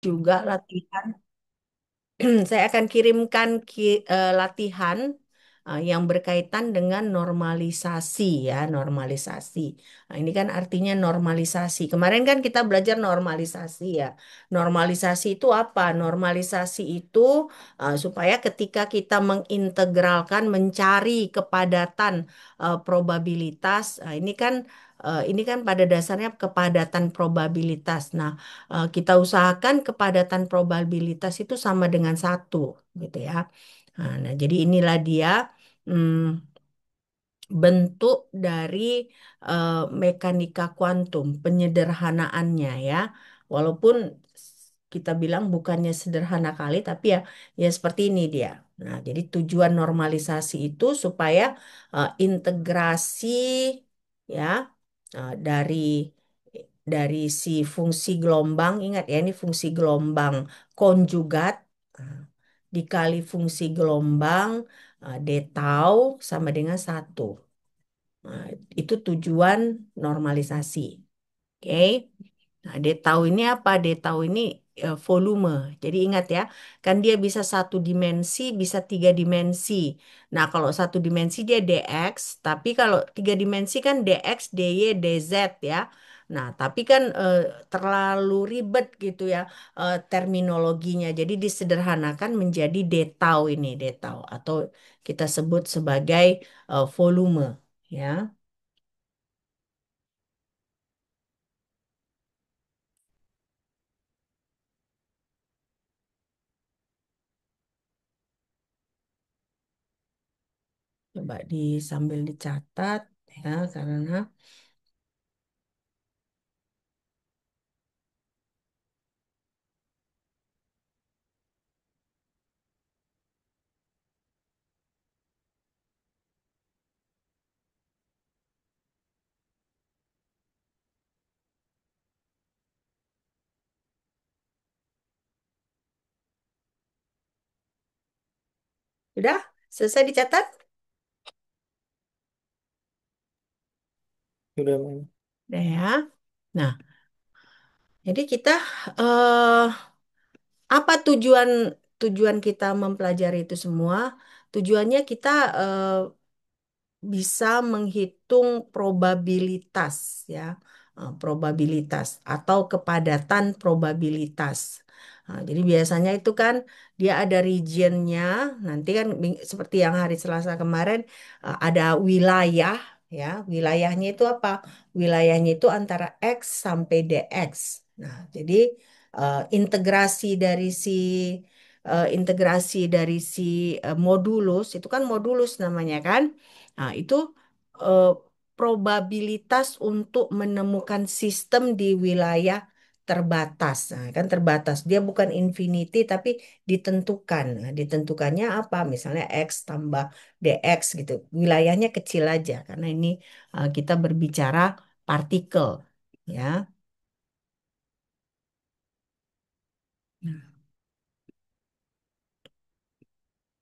juga latihan. Saya akan kirimkan latihan yang berkaitan dengan normalisasi ya, normalisasi. Nah, ini kan artinya normalisasi. Kemarin kan kita belajar normalisasi ya. Normalisasi itu apa? Normalisasi itu supaya ketika kita mengintegralkan, mencari kepadatan probabilitas, ini kan pada dasarnya kepadatan probabilitas. Nah, kita usahakan kepadatan probabilitas itu sama dengan satu, gitu ya. Nah, jadi inilah dia hmm, bentuk dari eh, mekanika kuantum, penyederhanaannya ya. Walaupun kita bilang bukannya sederhana kali, tapi ya seperti ini dia. Nah, jadi tujuan normalisasi itu supaya integrasi ya dari si fungsi gelombang, ingat ya ini fungsi gelombang konjugat eh, dikali fungsi gelombang d tau sama dengan satu. Nah, itu tujuan normalisasi. Oke. Nah, D tau ini apa? D tau ini volume. Jadi ingat ya, kan dia bisa satu dimensi, bisa tiga dimensi. Nah, kalau satu dimensi dia dx, tapi kalau tiga dimensi kan dx, dy, dz ya. Nah, tapi kan terlalu ribet gitu ya terminologinya. Jadi disederhanakan menjadi D tau ini, D tau atau kita sebut sebagai volume ya. Coba sambil dicatat ya karena udah selesai dicatat. Sudah, Mem. Udah ya. Nah, jadi kita eh apa tujuan tujuan kita mempelajari itu semua? Tujuannya kita eh, bisa menghitung probabilitas ya. Probabilitas atau kepadatan probabilitas. Nah, jadi biasanya itu kan dia ada regionnya, nanti kan seperti yang hari Selasa kemarin ada wilayah ya. Wilayahnya itu apa? Wilayahnya itu antara X sampai DX. Nah, jadi integrasi dari si modulus itu kan modulus namanya kan. Nah, itu eh, probabilitas untuk menemukan sistem di wilayah terbatas. Nah, kan terbatas. Dia bukan infinity tapi ditentukan. Nah, ditentukannya apa? Misalnya X tambah DX gitu. Wilayahnya kecil aja karena ini kita berbicara partikel ya.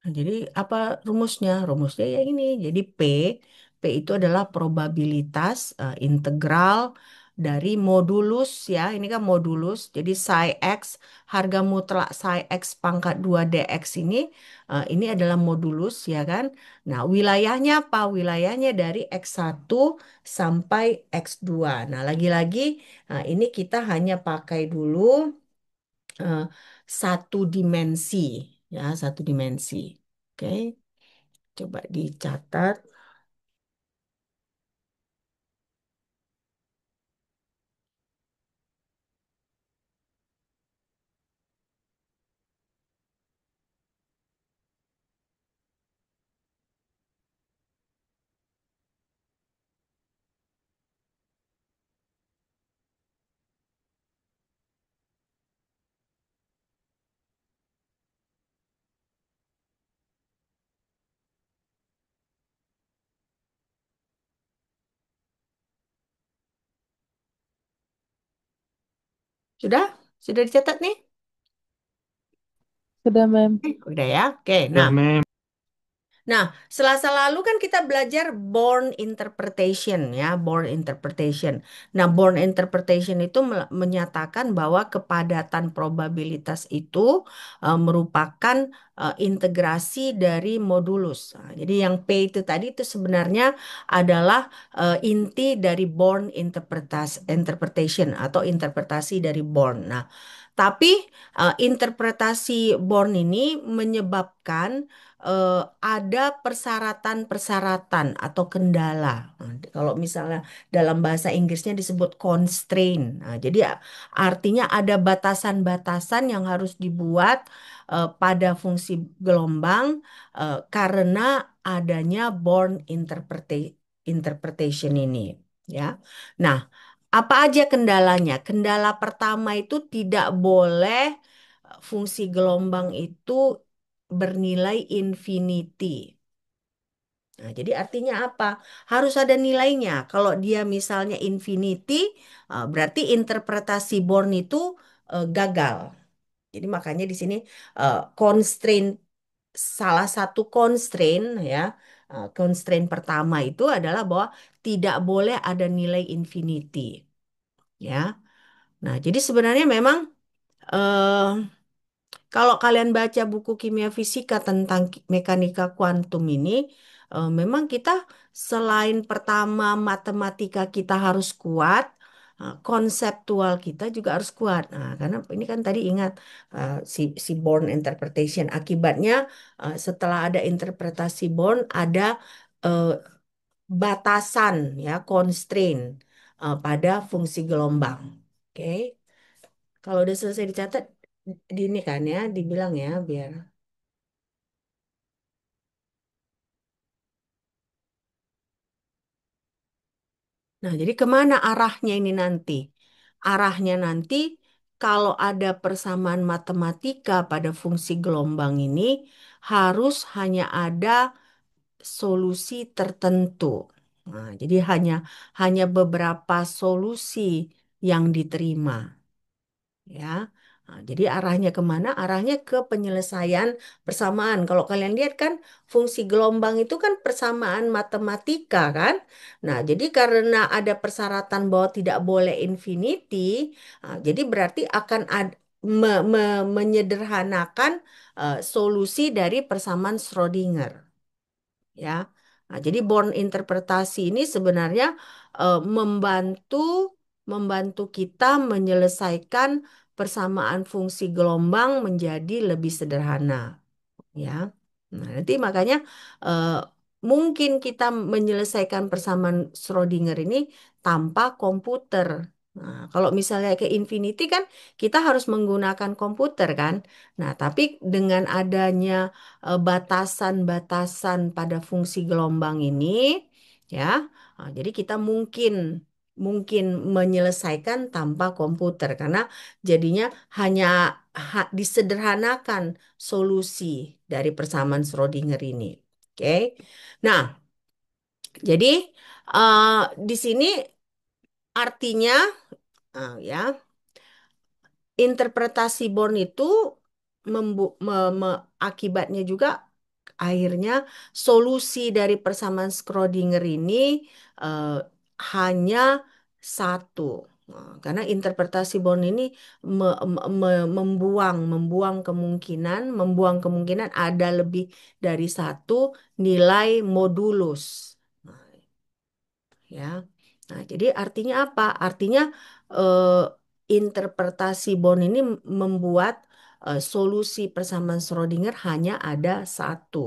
Nah, jadi apa rumusnya? Rumusnya ya ini. Jadi P itu adalah probabilitas integral dari modulus ya. Ini kan modulus. Jadi psi x harga mutlak psi x pangkat 2 dx ini adalah modulus ya kan. Nah, wilayahnya apa? Wilayahnya dari x1 sampai x2. Nah, lagi-lagi ini kita hanya pakai dulu eh, satu dimensi ya, satu dimensi. Oke, coba dicatat. Sudah? Sudah dicatat nih? Sudah, Mem. Udah ya. Oke, Sudah, nah, Mem. Nah, Selasa lalu kan kita belajar Born interpretation ya, Born interpretation. Nah, Born interpretation itu menyatakan bahwa kepadatan probabilitas itu merupakan integrasi dari modulus. Nah, jadi yang P itu tadi itu sebenarnya adalah inti dari Born interpretation atau interpretasi dari Born. Nah, tapi interpretasi Born ini menyebabkan ada persyaratan-persyaratan atau kendala. Nah, kalau misalnya dalam bahasa Inggrisnya disebut constraint. Nah, jadi artinya ada batasan-batasan yang harus dibuat pada fungsi gelombang karena adanya Born interpretation ini, ya. Nah, apa aja kendalanya? Kendala pertama itu tidak boleh fungsi gelombang itu bernilai infinity. Nah, jadi artinya apa? Harus ada nilainya. Kalau dia misalnya infinity, berarti interpretasi Born itu gagal. Jadi makanya di sini constraint salah satu constraint ya, constraint pertama itu adalah bahwa tidak boleh ada nilai infinity, ya. Nah, jadi sebenarnya memang eh, kalau kalian baca buku kimia fisika tentang mekanika kuantum ini, memang kita selain pertama matematika kita harus kuat, konseptual kita juga harus kuat. Nah, karena ini kan tadi ingat si Born interpretation. Akibatnya setelah ada interpretasi Born ada eh, batasan ya, constraint pada fungsi gelombang. Oke. Kalau udah selesai dicatat, di ini kan ya, dibilang ya, biar. Nah, jadi kemana arahnya ini nanti? Arahnya nanti, kalau ada persamaan matematika pada fungsi gelombang ini, harus hanya ada solusi tertentu. Nah, jadi hanya beberapa solusi yang diterima. Ya. Nah, jadi arahnya kemana? Arahnya ke penyelesaian persamaan. Kalau kalian lihat kan fungsi gelombang itu kan persamaan matematika kan? Nah, jadi karena ada persyaratan bahwa tidak boleh infinity, jadi berarti akan menyederhanakan solusi dari persamaan Schrodinger, ya. Nah, jadi Born interpretasi ini sebenarnya membantu membantu kita menyelesaikan persamaan fungsi gelombang menjadi lebih sederhana, ya. Nah, nanti makanya eh, mungkin kita menyelesaikan persamaan Schrodinger ini tanpa komputer. Nah, kalau misalnya ke infinity kan kita harus menggunakan komputer kan. Nah, tapi dengan adanya batasan-batasan pada fungsi gelombang ini, ya, jadi kita mungkin mungkin menyelesaikan tanpa komputer karena jadinya hanya disederhanakan solusi dari persamaan Schrodinger ini. Oke. Nah, jadi di sini artinya ya, interpretasi Born itu akibatnya juga akhirnya solusi dari persamaan Schrodinger ini eh, hanya satu. Nah, karena interpretasi Born ini membuang kemungkinan ada lebih dari satu nilai modulus. Nah, ya. Nah, jadi artinya apa? Artinya eh, interpretasi Born ini membuat solusi persamaan Schrodinger hanya ada satu.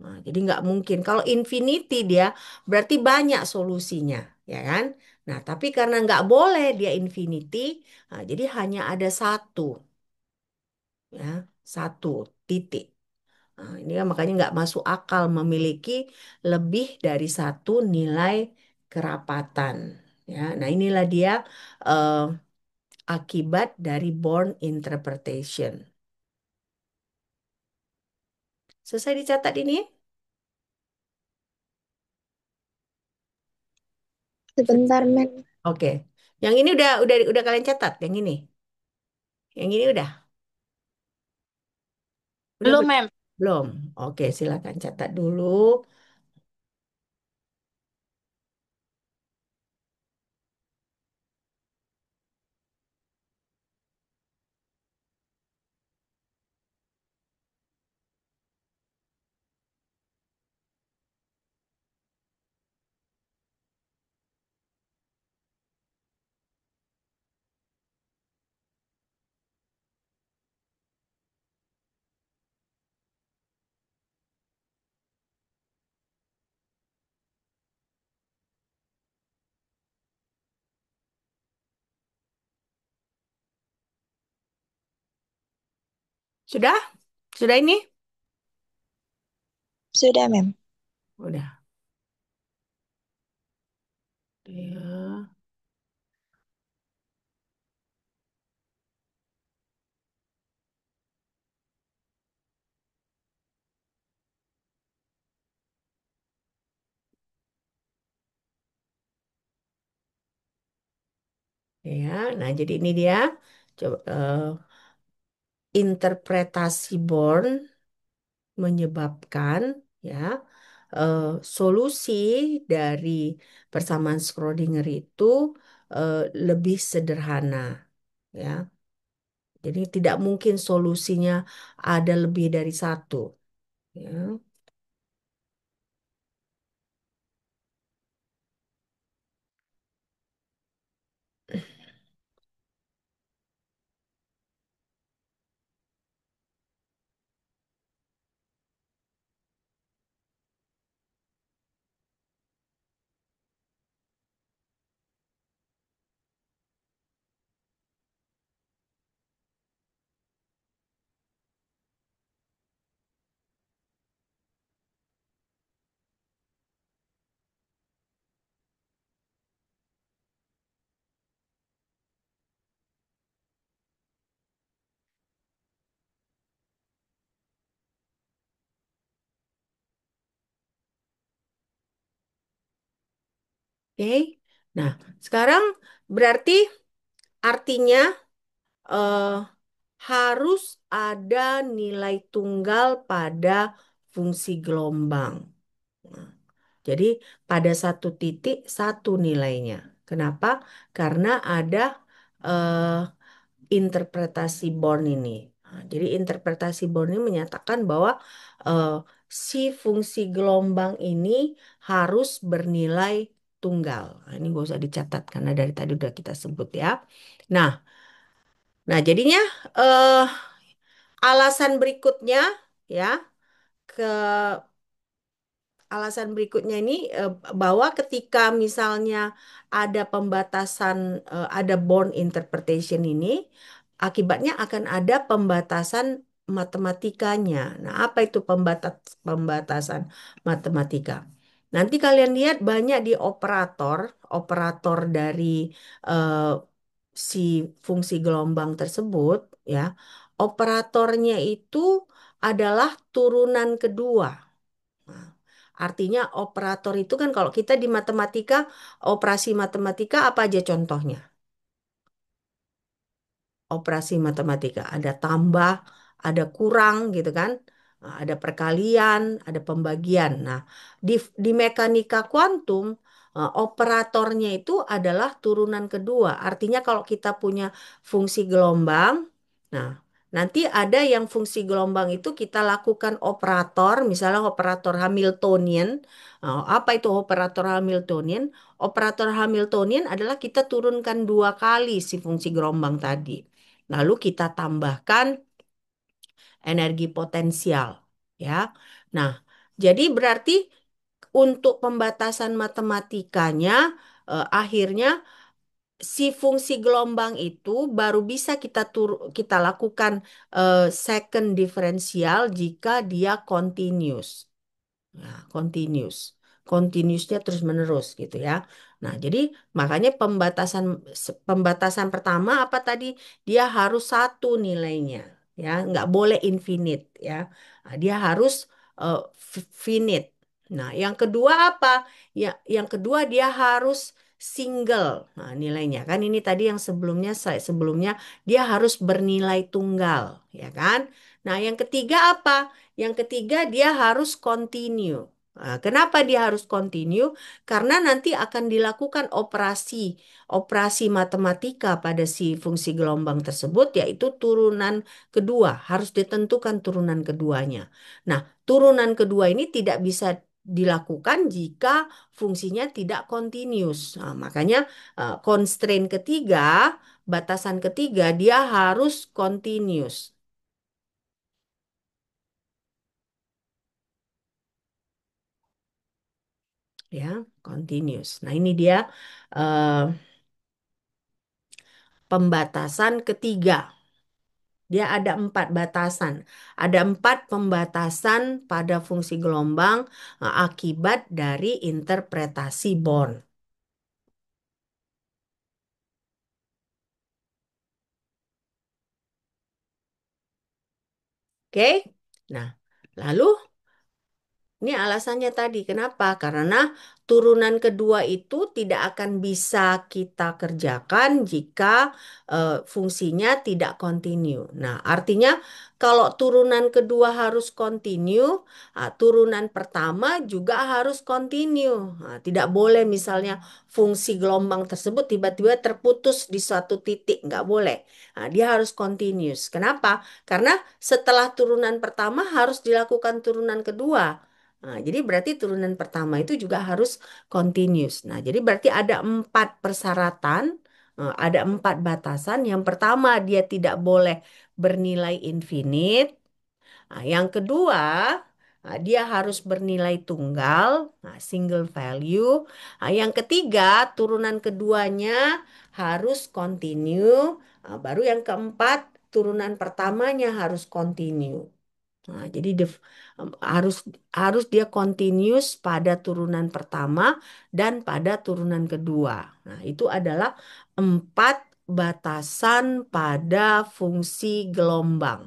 Nah, jadi nggak mungkin. Kalau infinity dia berarti banyak solusinya, ya kan? Nah, tapi karena nggak boleh dia infinity, nah, jadi hanya ada satu, ya, satu titik. Nah, ini kan makanya nggak masuk akal memiliki lebih dari satu nilai kerapatan. Ya, nah inilah dia eh, akibat dari Born interpretation. Selesai dicatat ini? Sebentar, men. Oke. Yang ini udah kalian catat. Yang ini udah. Udah Belum, belum? Mem. Belum. Oke, silakan catat dulu. Sudah? Sudah ini? Sudah, Mem. Udah. Ya. Ya, nah jadi ini dia. Coba interpretasi Born menyebabkan ya eh, solusi dari persamaan Schrödinger itu eh, lebih sederhana ya. Jadi tidak mungkin solusinya ada lebih dari satu ya. Oke. Nah, sekarang berarti artinya eh, harus ada nilai tunggal pada fungsi gelombang. Nah, jadi pada satu titik satu nilainya. Kenapa? Karena ada eh, interpretasi Born ini. Nah, jadi interpretasi Born ini menyatakan bahwa eh, si fungsi gelombang ini harus bernilai tunggal. Nah, ini gak usah dicatat karena dari tadi udah kita sebut ya. Nah, jadinya eh, alasan berikutnya ya ke alasan berikutnya ini bahwa ketika misalnya ada pembatasan ada Born interpretation ini akibatnya akan ada pembatasan matematikanya. Nah, apa itu pembatasan matematika? Nanti kalian lihat banyak di operator dari eh, si fungsi gelombang tersebut ya. Operatornya itu adalah turunan kedua. Nah, artinya operator itu kan kalau kita di matematika, operasi matematika apa aja contohnya? Operasi matematika. Ada tambah, ada kurang gitu kan. Nah, ada perkalian, ada pembagian. Nah, di mekanika kuantum, operatornya itu adalah turunan kedua. Artinya kalau kita punya fungsi gelombang, nah, nanti ada yang fungsi gelombang itu kita lakukan operator, misalnya operator Hamiltonian. Apa itu operator Hamiltonian? Operator Hamiltonian adalah kita turunkan dua kali si fungsi gelombang tadi. Lalu kita tambahkan energi potensial, ya. Nah, jadi berarti untuk pembatasan matematikanya akhirnya si fungsi gelombang itu baru bisa kita lakukan second diferensial jika dia continuous. Nah, continuous. Continuousnya terus menerus gitu ya. Nah, jadi makanya pembatasan pertama apa tadi? Dia harus satu nilainya, ya, nggak boleh infinite ya. Nah, dia harus eh, finite. Nah, yang kedua apa? Ya, yang kedua dia harus single. Nah, nilainya kan ini tadi yang sebelumnya slide sebelumnya dia harus bernilai tunggal, ya kan? Nah, yang ketiga apa? Yang ketiga dia harus continue. Nah, kenapa dia harus continue? Karena nanti akan dilakukan operasi matematika pada si fungsi gelombang tersebut, yaitu turunan kedua. Harus ditentukan turunan keduanya. Nah, turunan kedua ini tidak bisa dilakukan jika fungsinya tidak continuous. Nah, makanya constraint ketiga, batasan ketiga dia harus continuous, ya, continuous. Nah, ini dia eh, pembatasan ketiga. Dia ada 4 batasan. Ada 4 pembatasan pada fungsi gelombang akibat dari interpretasi Born. Oke? Nah, lalu ini alasannya tadi, kenapa? Karena turunan kedua itu tidak akan bisa kita kerjakan jika fungsinya tidak kontinu. Nah, artinya kalau turunan kedua harus kontinu, turunan pertama juga harus kontinu. Nah, tidak boleh misalnya fungsi gelombang tersebut tiba-tiba terputus di suatu titik, nggak boleh. Nah, dia harus continuous. Kenapa? Karena setelah turunan pertama harus dilakukan turunan kedua. Nah, jadi berarti turunan pertama itu juga harus continuous. Nah, jadi berarti ada 4 persyaratan, ada 4 batasan. Yang pertama, dia tidak boleh bernilai infinite. Nah, yang kedua, dia harus bernilai tunggal, single value. Nah, yang ketiga, turunan keduanya harus continue. Baru yang keempat, turunan pertamanya harus continue. Nah, jadi harus harus dia continuous pada turunan pertama dan pada turunan kedua. Nah, itu adalah 4 batasan pada fungsi gelombang.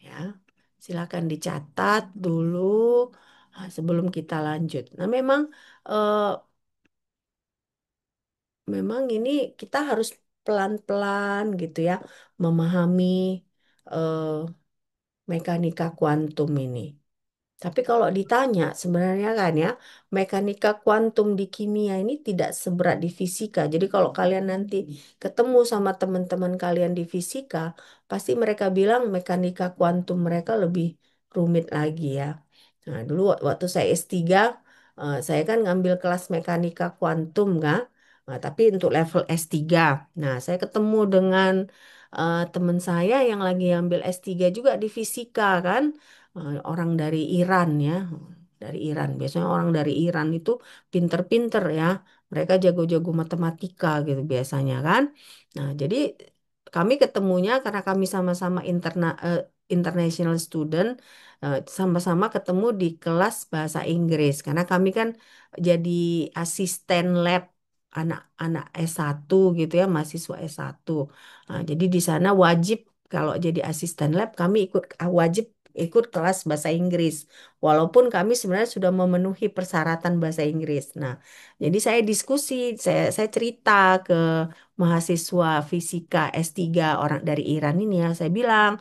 Ya, silakan dicatat dulu sebelum kita lanjut. Nah, eh, memang ini kita harus pelan-pelan gitu ya memahami eh, mekanika kuantum ini. Tapi kalau ditanya sebenarnya kan ya, mekanika kuantum di kimia ini tidak seberat di fisika. Jadi kalau kalian nanti ketemu sama teman-teman kalian di fisika, pasti mereka bilang mekanika kuantum mereka lebih rumit lagi ya. Nah, dulu waktu saya S3, saya kan ngambil kelas mekanika kuantum kan. Nah, tapi untuk level S3. Nah, saya ketemu dengan teman saya yang lagi ambil S3 juga di fisika kan. Orang dari Iran ya, dari Iran. Biasanya orang dari Iran itu pinter-pinter ya, mereka jago-jago matematika gitu biasanya kan. Nah, jadi kami ketemunya karena kami sama-sama international student, sama-sama ketemu di kelas bahasa Inggris karena kami kan jadi asisten lab anak-anak S1 gitu ya, mahasiswa S1. Nah, jadi di sana wajib kalau jadi asisten lab kami wajib ikut kelas bahasa Inggris. Walaupun kami sebenarnya sudah memenuhi persyaratan bahasa Inggris. Nah, jadi saya diskusi, saya cerita ke mahasiswa fisika S3 orang dari Iran ini ya. Saya bilang,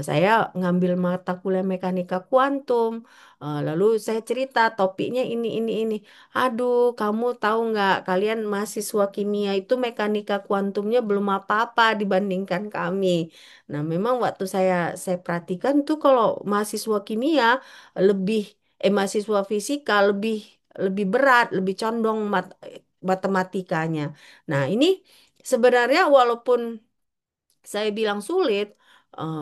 saya ngambil mata kuliah mekanika kuantum. Lalu saya cerita topiknya ini. Aduh, kamu tahu nggak, kalian mahasiswa kimia itu mekanika kuantumnya belum apa-apa dibandingkan kami. Nah, memang waktu saya perhatikan tuh kalau mahasiswa kimia lebih mahasiswa fisika lebih lebih berat, lebih condong matematikanya. Nah, ini sebenarnya walaupun saya bilang sulit, eh,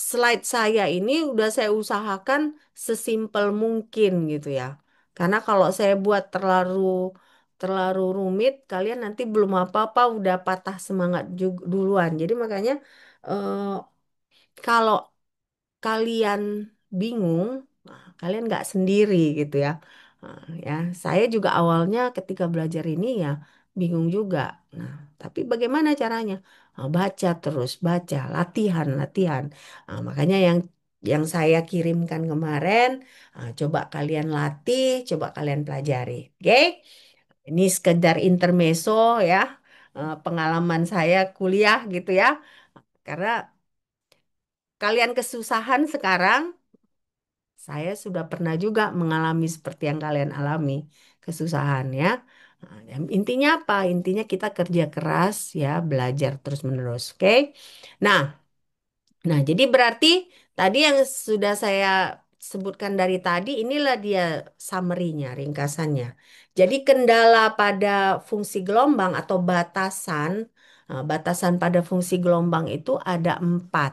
slide saya ini udah saya usahakan sesimpel mungkin gitu ya. Karena kalau saya buat terlalu terlalu rumit, kalian nanti belum apa-apa udah patah semangat duluan. Jadi makanya eh, kalau kalian bingung, kalian nggak sendiri gitu ya. Ya, saya juga awalnya ketika belajar ini ya bingung juga. Nah, tapi bagaimana caranya? Baca terus, baca, latihan, latihan. Makanya yang saya kirimkan kemarin, coba kalian latih, coba kalian pelajari. Oke? Ini sekedar intermezzo ya, pengalaman saya kuliah gitu ya. Karena kalian kesusahan sekarang, saya sudah pernah juga mengalami seperti yang kalian alami, kesusahan ya. Nah, intinya apa? Intinya kita kerja keras ya, belajar terus-menerus, oke? Nah, Nah, jadi berarti tadi yang sudah saya sebutkan dari tadi, inilah dia summary-nya, ringkasannya. Jadi kendala pada fungsi gelombang atau batasan, batasan pada fungsi gelombang itu ada 4.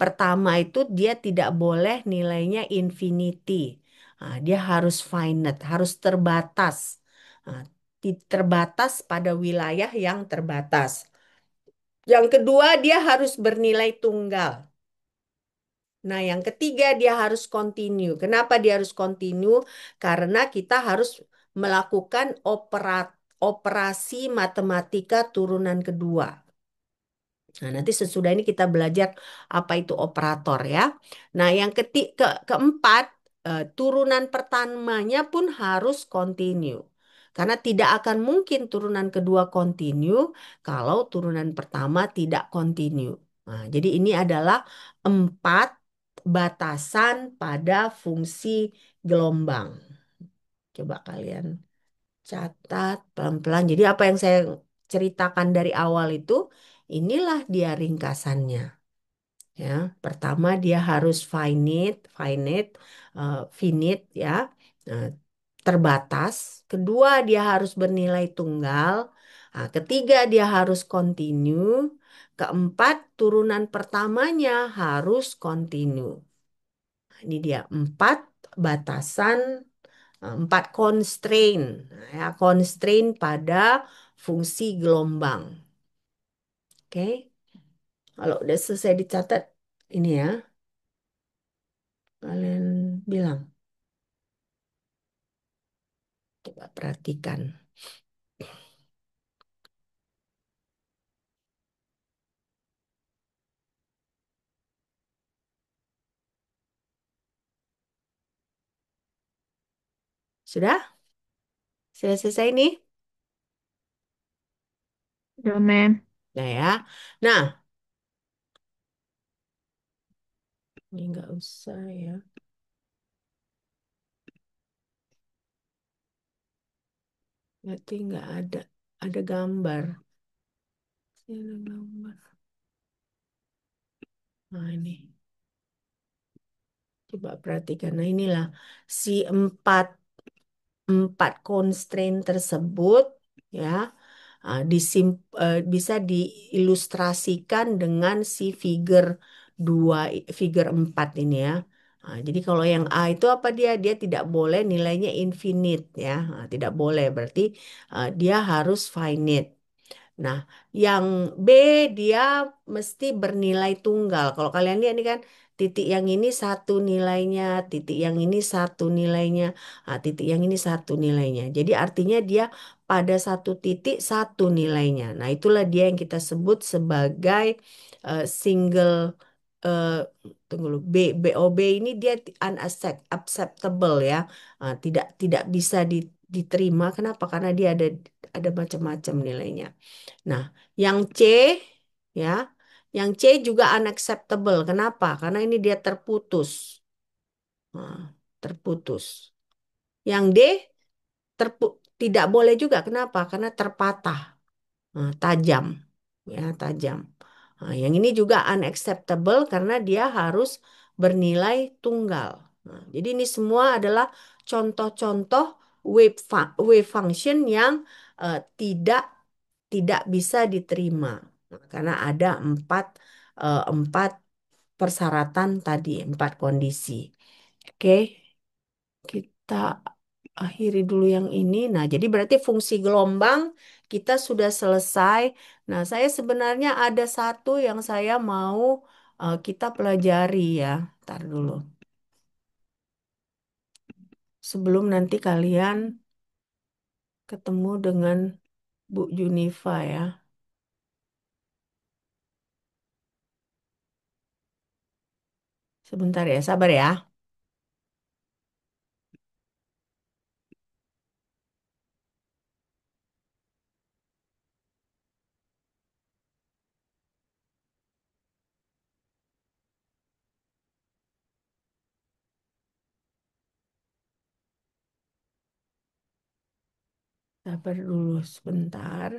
Pertama itu dia tidak boleh nilainya infinity. Dia harus finite, harus terbatas. Nah, terbatas pada wilayah yang terbatas. Yang kedua, dia harus bernilai tunggal. Nah, yang ketiga dia harus continue. Kenapa dia harus continue? Karena kita harus melakukan operasi matematika turunan kedua. Nah, nanti sesudah ini kita belajar apa itu operator ya. Nah, yang keempat, turunan pertamanya pun harus continue. Karena tidak akan mungkin turunan kedua continue kalau turunan pertama tidak continue. Nah, jadi ini adalah 4 batasan pada fungsi gelombang. Coba kalian catat pelan-pelan. Jadi apa yang saya ceritakan dari awal itu, inilah dia ringkasannya. Ya, pertama dia harus finite ya, eh, terbatas. Kedua dia harus bernilai tunggal. Nah, ketiga dia harus continue. Keempat turunan pertamanya harus continue. Nah, ini dia 4 batasan, 4 constraint. Nah, ya, constraint pada fungsi gelombang. Oke, kalau udah selesai dicatat, ini ya, kalian bilang, coba perhatikan. Sudah? Sudah selesai nih? Udah, Mem. Nah ya, nah, ini nggak usah ya. Berarti nggak ada gambar. Ini ada gambar. Nah ini, coba perhatikan. Nah inilah si empat constraint tersebut ya, bisa diilustrasikan dengan si figure 2, figure 4 ini ya. Jadi kalau yang A itu apa dia? Dia tidak boleh nilainya infinite ya. Tidak boleh, berarti dia harus finite. Nah, yang B dia mesti bernilai tunggal. Kalau kalian lihat ini kan, titik yang ini satu nilainya, titik yang ini satu nilainya, titik yang ini satu nilainya. Jadi artinya dia pada satu titik satu nilainya. Nah, itulah dia yang kita sebut sebagai single, eh, tunggu dulu, BOB ini dia unacceptable ya. Tidak bisa diterima. Kenapa? Karena dia ada macam-macam nilainya. Nah, yang C ya, yang C juga unacceptable. Kenapa? Karena ini dia terputus. Nah, terputus. Yang D tidak boleh juga. Kenapa? Karena terpatah. Tajam. Ya, tajam. Nah, yang ini juga unacceptable karena dia harus bernilai tunggal. Nah, jadi ini semua adalah contoh-contoh wave function yang tidak tidak bisa diterima. Nah, karena ada empat persyaratan tadi, 4 kondisi. Oke, kita akhiri dulu yang ini. Nah, jadi berarti fungsi gelombang kita sudah selesai. Nah, saya sebenarnya ada satu yang saya mau kita pelajari ya. Ntar dulu. Sebelum nanti kalian ketemu dengan Bu Junifa ya. Sebentar ya, sabar ya. Sabar dulu sebentar.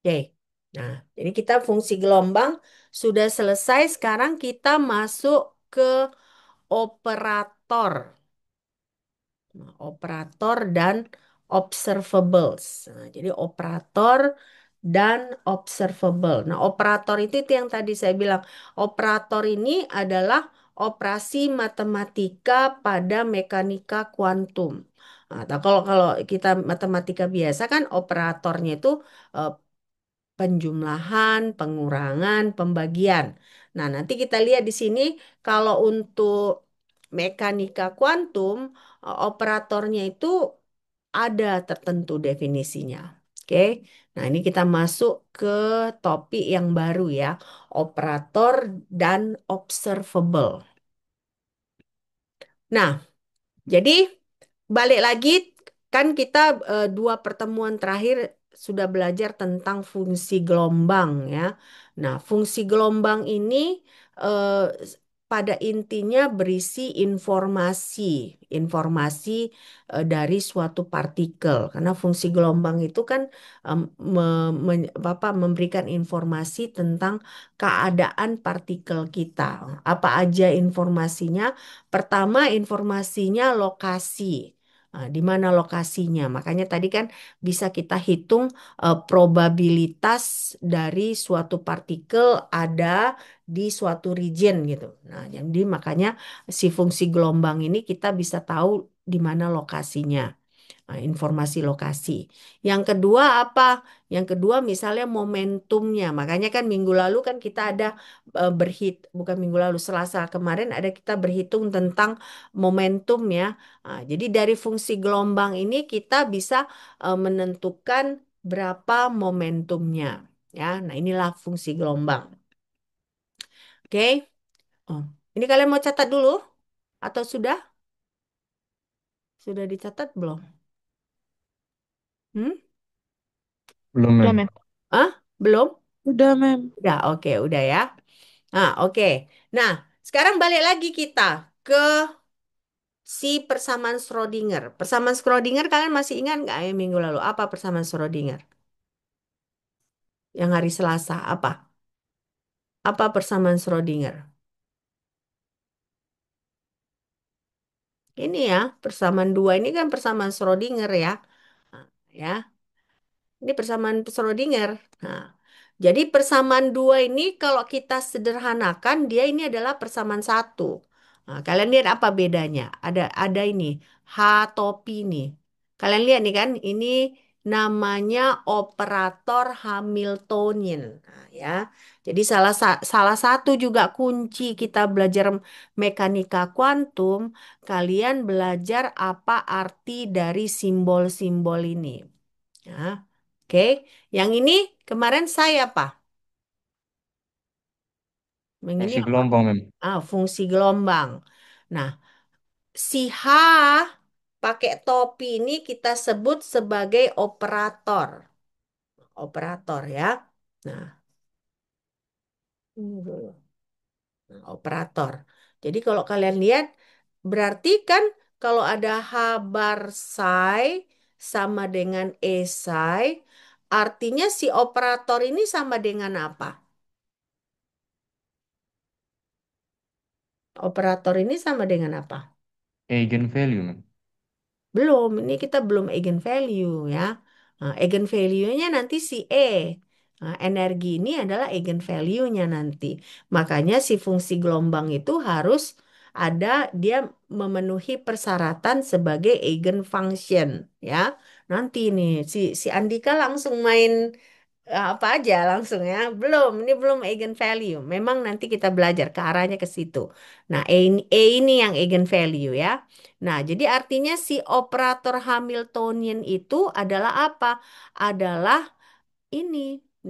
Oke. Nah, jadi kita fungsi gelombang sudah selesai. Sekarang kita masuk ke operator. Nah, operator dan observables. Nah, jadi operator dan observable. Nah, operator itu yang tadi saya bilang. Operator ini adalah operasi matematika pada mekanika kuantum. Nah, kalau kalau kita matematika biasa kan operatornya itu eh, penjumlahan, pengurangan, pembagian. Nah, nanti kita lihat di sini kalau untuk mekanika kuantum, operatornya itu ada tertentu definisinya. Oke. Nah, ini kita masuk ke topik yang baru ya, operator dan observable. Nah, jadi balik lagi kan kita dua pertemuan terakhir sudah belajar tentang fungsi gelombang ya. Nah, fungsi gelombang ini eh, pada intinya berisi informasi, informasi dari suatu partikel. Karena fungsi gelombang itu kan memberikan informasi tentang keadaan partikel kita. Apa aja informasinya? Pertama, informasinya lokasi. Di mana lokasinya? Makanya tadi kan bisa kita hitung probabilitas dari suatu partikel ada di suatu region gitu. Nah, jadi makanya si fungsi gelombang ini kita bisa tahu di mana lokasinya. Informasi lokasi. Yang kedua apa? Yang kedua misalnya momentumnya. Makanya kan minggu lalu kan kita ada bukan minggu lalu, Selasa kemarin ada kita berhitung tentang momentum ya. Jadi dari fungsi gelombang ini kita bisa menentukan berapa momentumnya. Ya, nah inilah fungsi gelombang. Oke. Oh, ini kalian mau catat dulu atau sudah? Sudah dicatat belum? Hmm? Belum, Udah, Mem. Mem. Ah, belum? Udah, Mem. Udah, oke, udah ya. Oke. Nah, sekarang balik lagi kita ke si persamaan Schrodinger. Persamaan Schrodinger kalian masih ingat nggak ya minggu lalu? Apa persamaan Schrodinger? Yang hari Selasa, apa? Apa persamaan Schrodinger? Ini ya, persamaan dua ini kan persamaan Schrodinger ya. Nah, ya. Ini persamaan Schrodinger. Nah, jadi persamaan dua ini kalau kita sederhanakan dia ini adalah persamaan satu. Nah, kalian lihat apa bedanya? Ada ini H topi ini. Kalian lihat nih kan, ini namanya operator Hamiltonian. Nah, ya. Jadi salah satu juga kunci kita belajar mekanika kuantum, kalian belajar apa arti dari simbol-simbol ini. Ya. Oke, yang ini kemarin saya apa? Yang ini Fungsi apa? gelombang, Mem. Fungsi gelombang. Nah, si H pakai topi ini kita sebut sebagai operator. Operator ya. Nah, ini dulu. Nah, operator. Jadi kalau kalian lihat, berarti kan kalau ada H bar psi sama dengan E psi, artinya si operator ini sama dengan apa? Operator ini sama dengan apa? Eigenvalue, Mem. Belum, ini kita belum eigenvalue ya. Nah, eigenvalue-nya nanti si E. Nah, energi ini adalah eigenvalue-nya nanti. Makanya si fungsi gelombang itu harus ada, dia memenuhi persyaratan sebagai eigenfunction ya. Nanti nih si Andika langsung main Apa aja langsung ya? Belum, ini belum eigenvalue. Memang nanti kita belajar ke arahnya ke situ. Nah, E ini yang eigenvalue ya. Nah, jadi artinya si operator Hamiltonian itu adalah apa? Adalah ini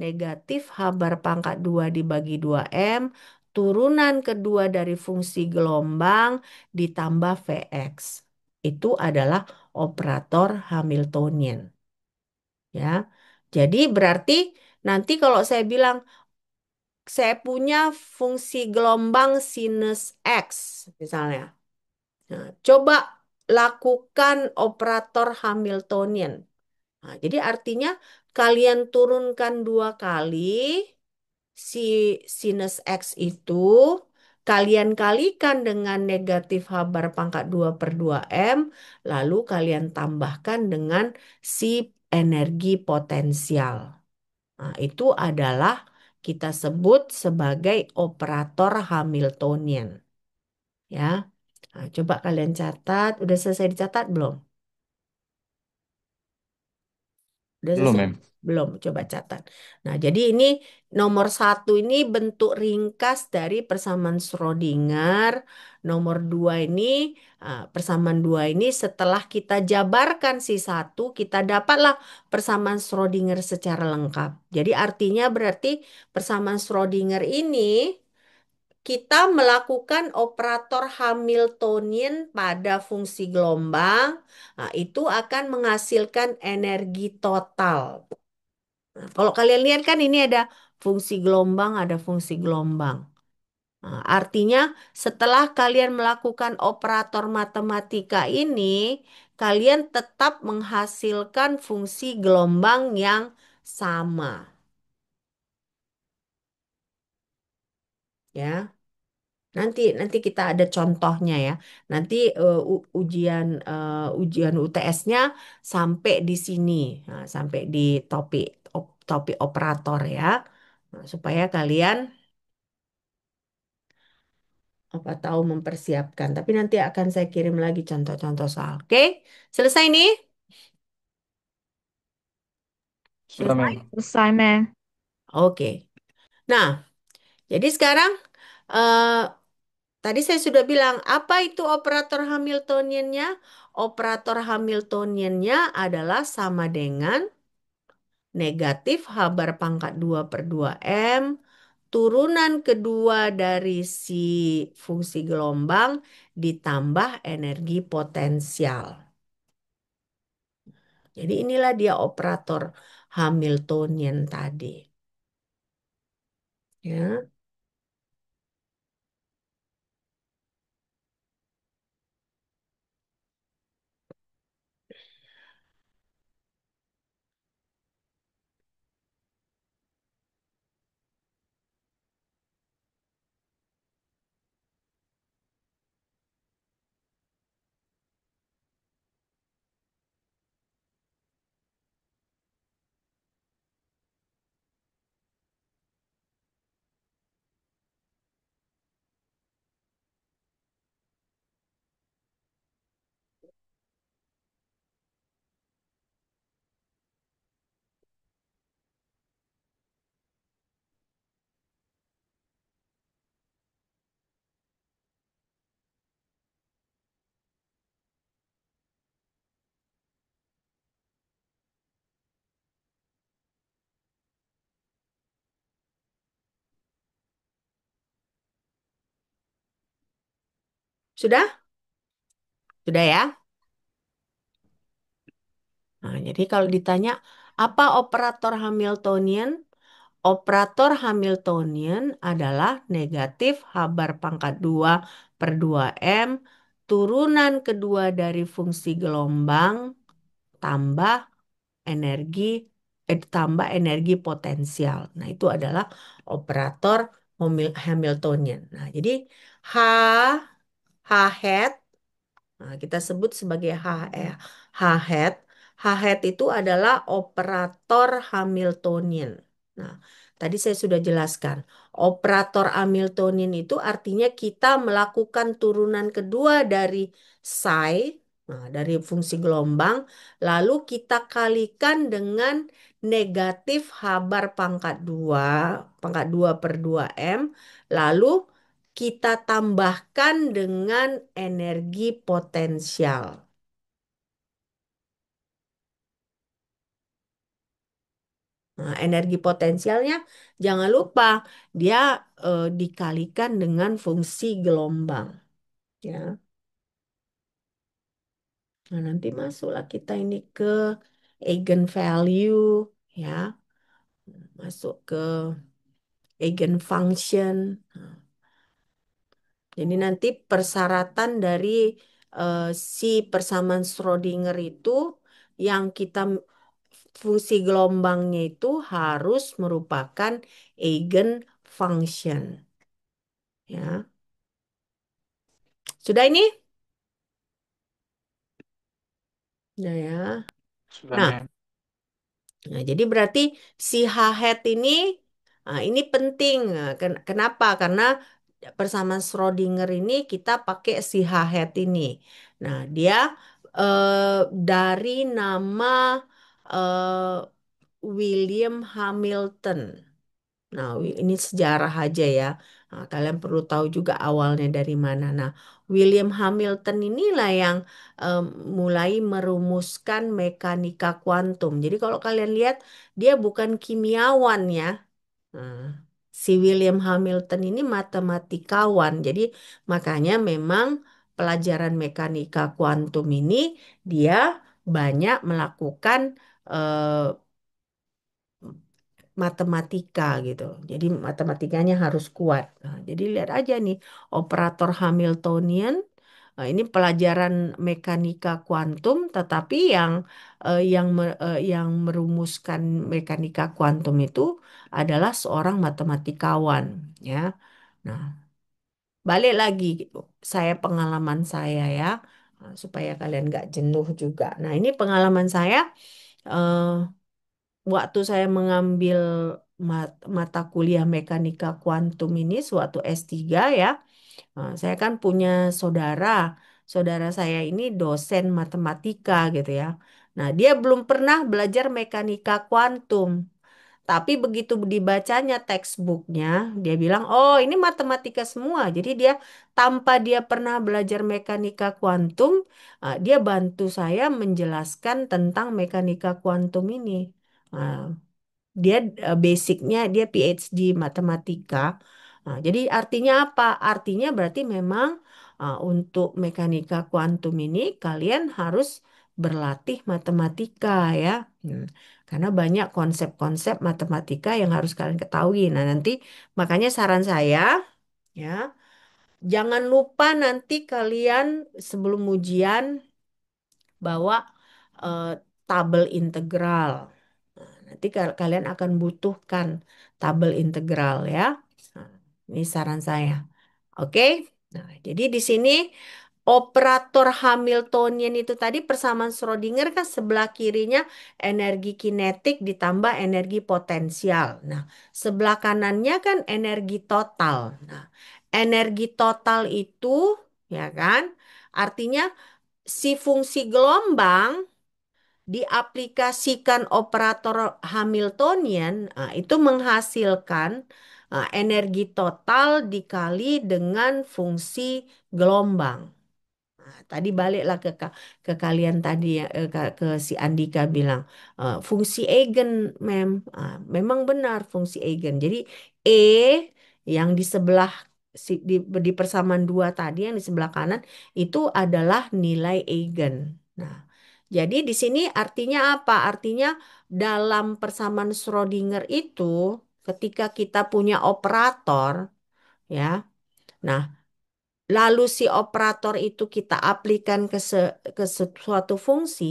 negatif H bar pangkat 2 dibagi 2M turunan kedua dari fungsi gelombang ditambah Vx. Itu adalah operator Hamiltonian. Ya. Jadi berarti nanti kalau saya bilang saya punya fungsi gelombang sinus X misalnya. Nah, coba lakukan operator Hamiltonian. Nah, jadi artinya kalian turunkan dua kali si sinus X itu, kalian kalikan dengan negatif H bar pangkat 2 per 2M, lalu kalian tambahkan dengan si energi potensial. Nah, itu adalah kita sebut sebagai operator Hamiltonian. Ya, nah, coba kalian catat. Udah selesai dicatat belum? Udah Belum, selesai? Mem. Belum, coba catat. Nah, jadi ini nomor satu ini bentuk ringkas dari persamaan Schrodinger. Nomor dua ini, persamaan dua ini setelah kita jabarkan si satu, kita dapatlah persamaan Schrodinger secara lengkap. Jadi artinya berarti persamaan Schrodinger ini kita melakukan operator Hamiltonian pada fungsi gelombang, itu akan menghasilkan energi total. Nah, kalau kalian lihat kan ini ada fungsi gelombang, ada fungsi gelombang. Nah, artinya setelah kalian melakukan operator matematika ini, kalian tetap menghasilkan fungsi gelombang yang sama. Ya. Nanti kita ada contohnya ya. Nanti ujian UTS-nya sampai di sini, nah, sampai di topik operator ya. Nah, supaya kalian apa tahu mempersiapkan. Tapi nanti akan saya kirim lagi contoh-contoh soal. Oke? Selesai nih? Sudah, Selesai? Mem. Selesai, Mem. Oke. Nah, jadi sekarang eh, tadi saya sudah bilang, apa itu operator Hamiltoniannya? Operator Hamiltoniannya adalah sama dengan negatif H bar pangkat 2 per 2M, turunan kedua dari si fungsi gelombang ditambah energi potensial. Jadi inilah dia operator Hamiltonian tadi. Ya, sudah? Sudah ya? Nah, jadi kalau ditanya apa operator Hamiltonian? Operator Hamiltonian adalah negatif H bar pangkat 2 per 2M turunan kedua dari fungsi gelombang tambah energi tambah energi potensial. Nah, itu adalah operator Hamiltonian. Nah, jadi H H hat. Nah, kita sebut sebagai H-hat. H-hat itu adalah operator Hamiltonian. Nah, tadi saya sudah jelaskan. Operator Hamiltonian itu artinya kita melakukan turunan kedua dari psi, nah, dari fungsi gelombang, lalu kita kalikan dengan negatif Habar pangkat 2 per 2M, lalu kita tambahkan dengan energi potensial. Nah, energi potensialnya jangan lupa dia dikalikan dengan fungsi gelombang, ya. Nah, nanti masuklah kita ini ke eigenvalue, ya, masuk ke eigenfunction. Jadi nanti persyaratan dari si persamaan Schrodinger itu yang kita fungsi gelombangnya itu harus merupakan eigenfunction, ya. Sudah ini? Sudah ya. Sudah, Nah, ma'am. jadi berarti si H hat ini penting. Nah, kenapa? Karena persamaan Schrodinger ini kita pakai si H hat ini. Nah, dia dari nama eh, William Hamilton. Nah, ini sejarah aja ya. Nah, kalian perlu tahu juga awalnya dari mana. Nah, William Hamilton inilah yang em, mulai merumuskan mekanika kuantum. Jadi kalau kalian lihat, dia bukan kimiawan ya. Nah, si William Hamilton ini matematikawan. Jadi makanya memang pelajaran mekanika kuantum ini dia banyak melakukan eh, matematika gitu. Jadi matematikanya harus kuat. Nah, jadi lihat aja nih operator Hamiltonian. Ini pelajaran mekanika kuantum, tetapi yang merumuskan mekanika kuantum itu adalah seorang matematikawan, ya. Nah, balik lagi gitu. Pengalaman saya ya, supaya kalian nggak jenuh juga. Nah, ini pengalaman saya. eh, Waktu saya mengambil mata kuliah mekanika kuantum ini sewaktu S3 ya, saya kan punya saudara. Saudara saya ini dosen matematika gitu ya. Nah, dia belum pernah belajar mekanika kuantum. Tapi begitu dibacanya textbooknya, dia bilang, oh ini matematika semua. Jadi dia tanpa dia pernah belajar mekanika kuantum, dia bantu saya menjelaskan tentang mekanika kuantum ini. Nah, dia basicnya dia PhD matematika. Nah, jadi artinya apa? Artinya berarti memang untuk mekanika kuantum ini kalian harus berlatih matematika ya. Karena banyak konsep-konsep matematika yang harus kalian ketahui. Nah, nanti makanya saran saya ya, jangan lupa nanti kalian sebelum ujian bawa eh, tabel integral. Nanti kalian akan butuhkan tabel integral ya. Nah, ini saran saya. Oke. Nah, jadi di sini operator Hamiltonian itu tadi persamaan Schrodinger kan sebelah kirinya energi kinetik ditambah energi potensial. Nah, sebelah kanannya kan energi total. Nah, energi total itu ya kan artinya si fungsi gelombang diaplikasikan operator Hamiltonian, itu menghasilkan energi total dikali dengan fungsi gelombang. Nah, tadi baliklah ke kalian tadi ya, ke si Andika bilang fungsi eigen, memang benar fungsi eigen. Jadi E yang di sebelah di persamaan dua tadi yang di sebelah kanan itu adalah nilai eigen. Nah, jadi di sini artinya apa? Artinya dalam persamaan Schrodinger itu ketika kita punya operator ya. Nah, lalu si operator itu kita aplikan ke suatu fungsi,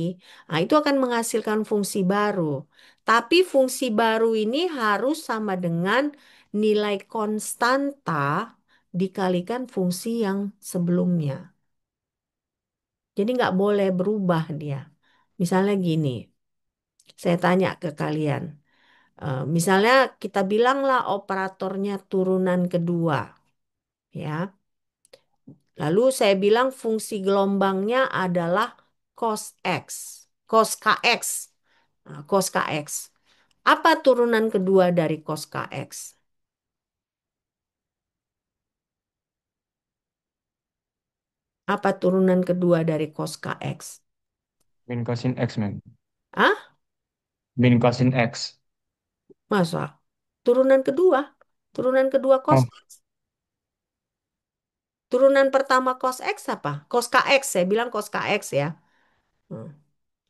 nah itu akan menghasilkan fungsi baru. Tapi fungsi baru ini harus sama dengan nilai konstanta dikalikan fungsi yang sebelumnya. Jadi nggak boleh berubah dia. Misalnya gini, saya tanya ke kalian. Misalnya kita bilanglah operatornya turunan kedua, ya. Lalu saya bilang fungsi gelombangnya adalah cos X, cos KX, cos KX. Apa turunan kedua dari cos kx? Apa turunan kedua dari cos kx? Min kosin X, men. Ah, Min kosin X. masa? Turunan kedua. Turunan kedua cos Oh, X. Turunan pertama cos X apa? Cos kx, saya bilang cos kx ya. Hmm.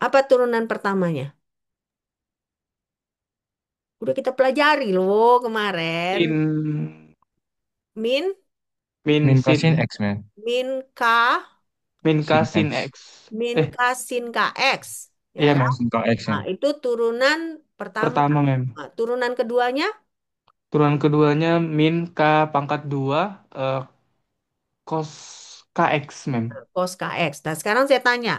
Apa turunan pertamanya? Udah kita pelajari loh kemarin. min Min, min kosin X, men. min K, min K Sin sin X. X. min Eh, K sin KX. Ya. iya, Mem. Sin KX, Nah, men. itu turunan pertama. Pertama, Mem. Nah, turunan keduanya Turunan keduanya min K pangkat 2 eh, cos KX, Mem. cos KX. Nah, sekarang saya tanya.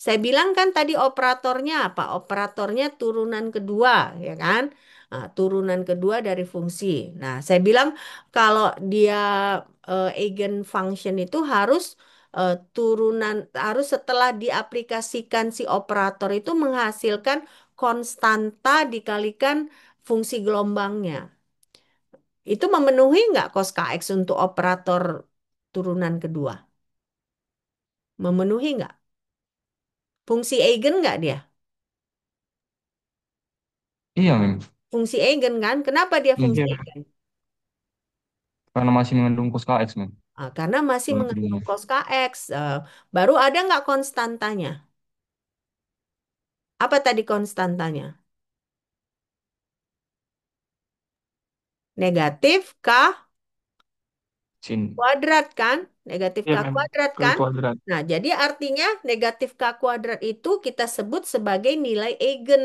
Saya bilang kan tadi operatornya apa? Operatornya turunan kedua, ya kan? Nah, turunan kedua dari fungsi. Nah, saya bilang kalau dia eigen function itu harus turunan harus setelah diaplikasikan si operator itu menghasilkan konstanta dikalikan fungsi gelombangnya. Itu memenuhi nggak cos KX untuk operator turunan kedua? Memenuhi nggak? Fungsi eigen nggak dia? Iya, men. Fungsi eigen kan? Kenapa dia fungsi Iya. eigen? Karena masih mengandung cos KX, men. Ah, karena masih Turunan mengandung keduanya. cos KX. Baru ada nggak konstantanya? Apa tadi konstantanya? Negatif K Sin. kuadrat kan? Negatif K Iya, Mem. kuadrat Ke kan? kuadrat. Nah, jadi artinya negatif K kuadrat itu kita sebut sebagai nilai eigen.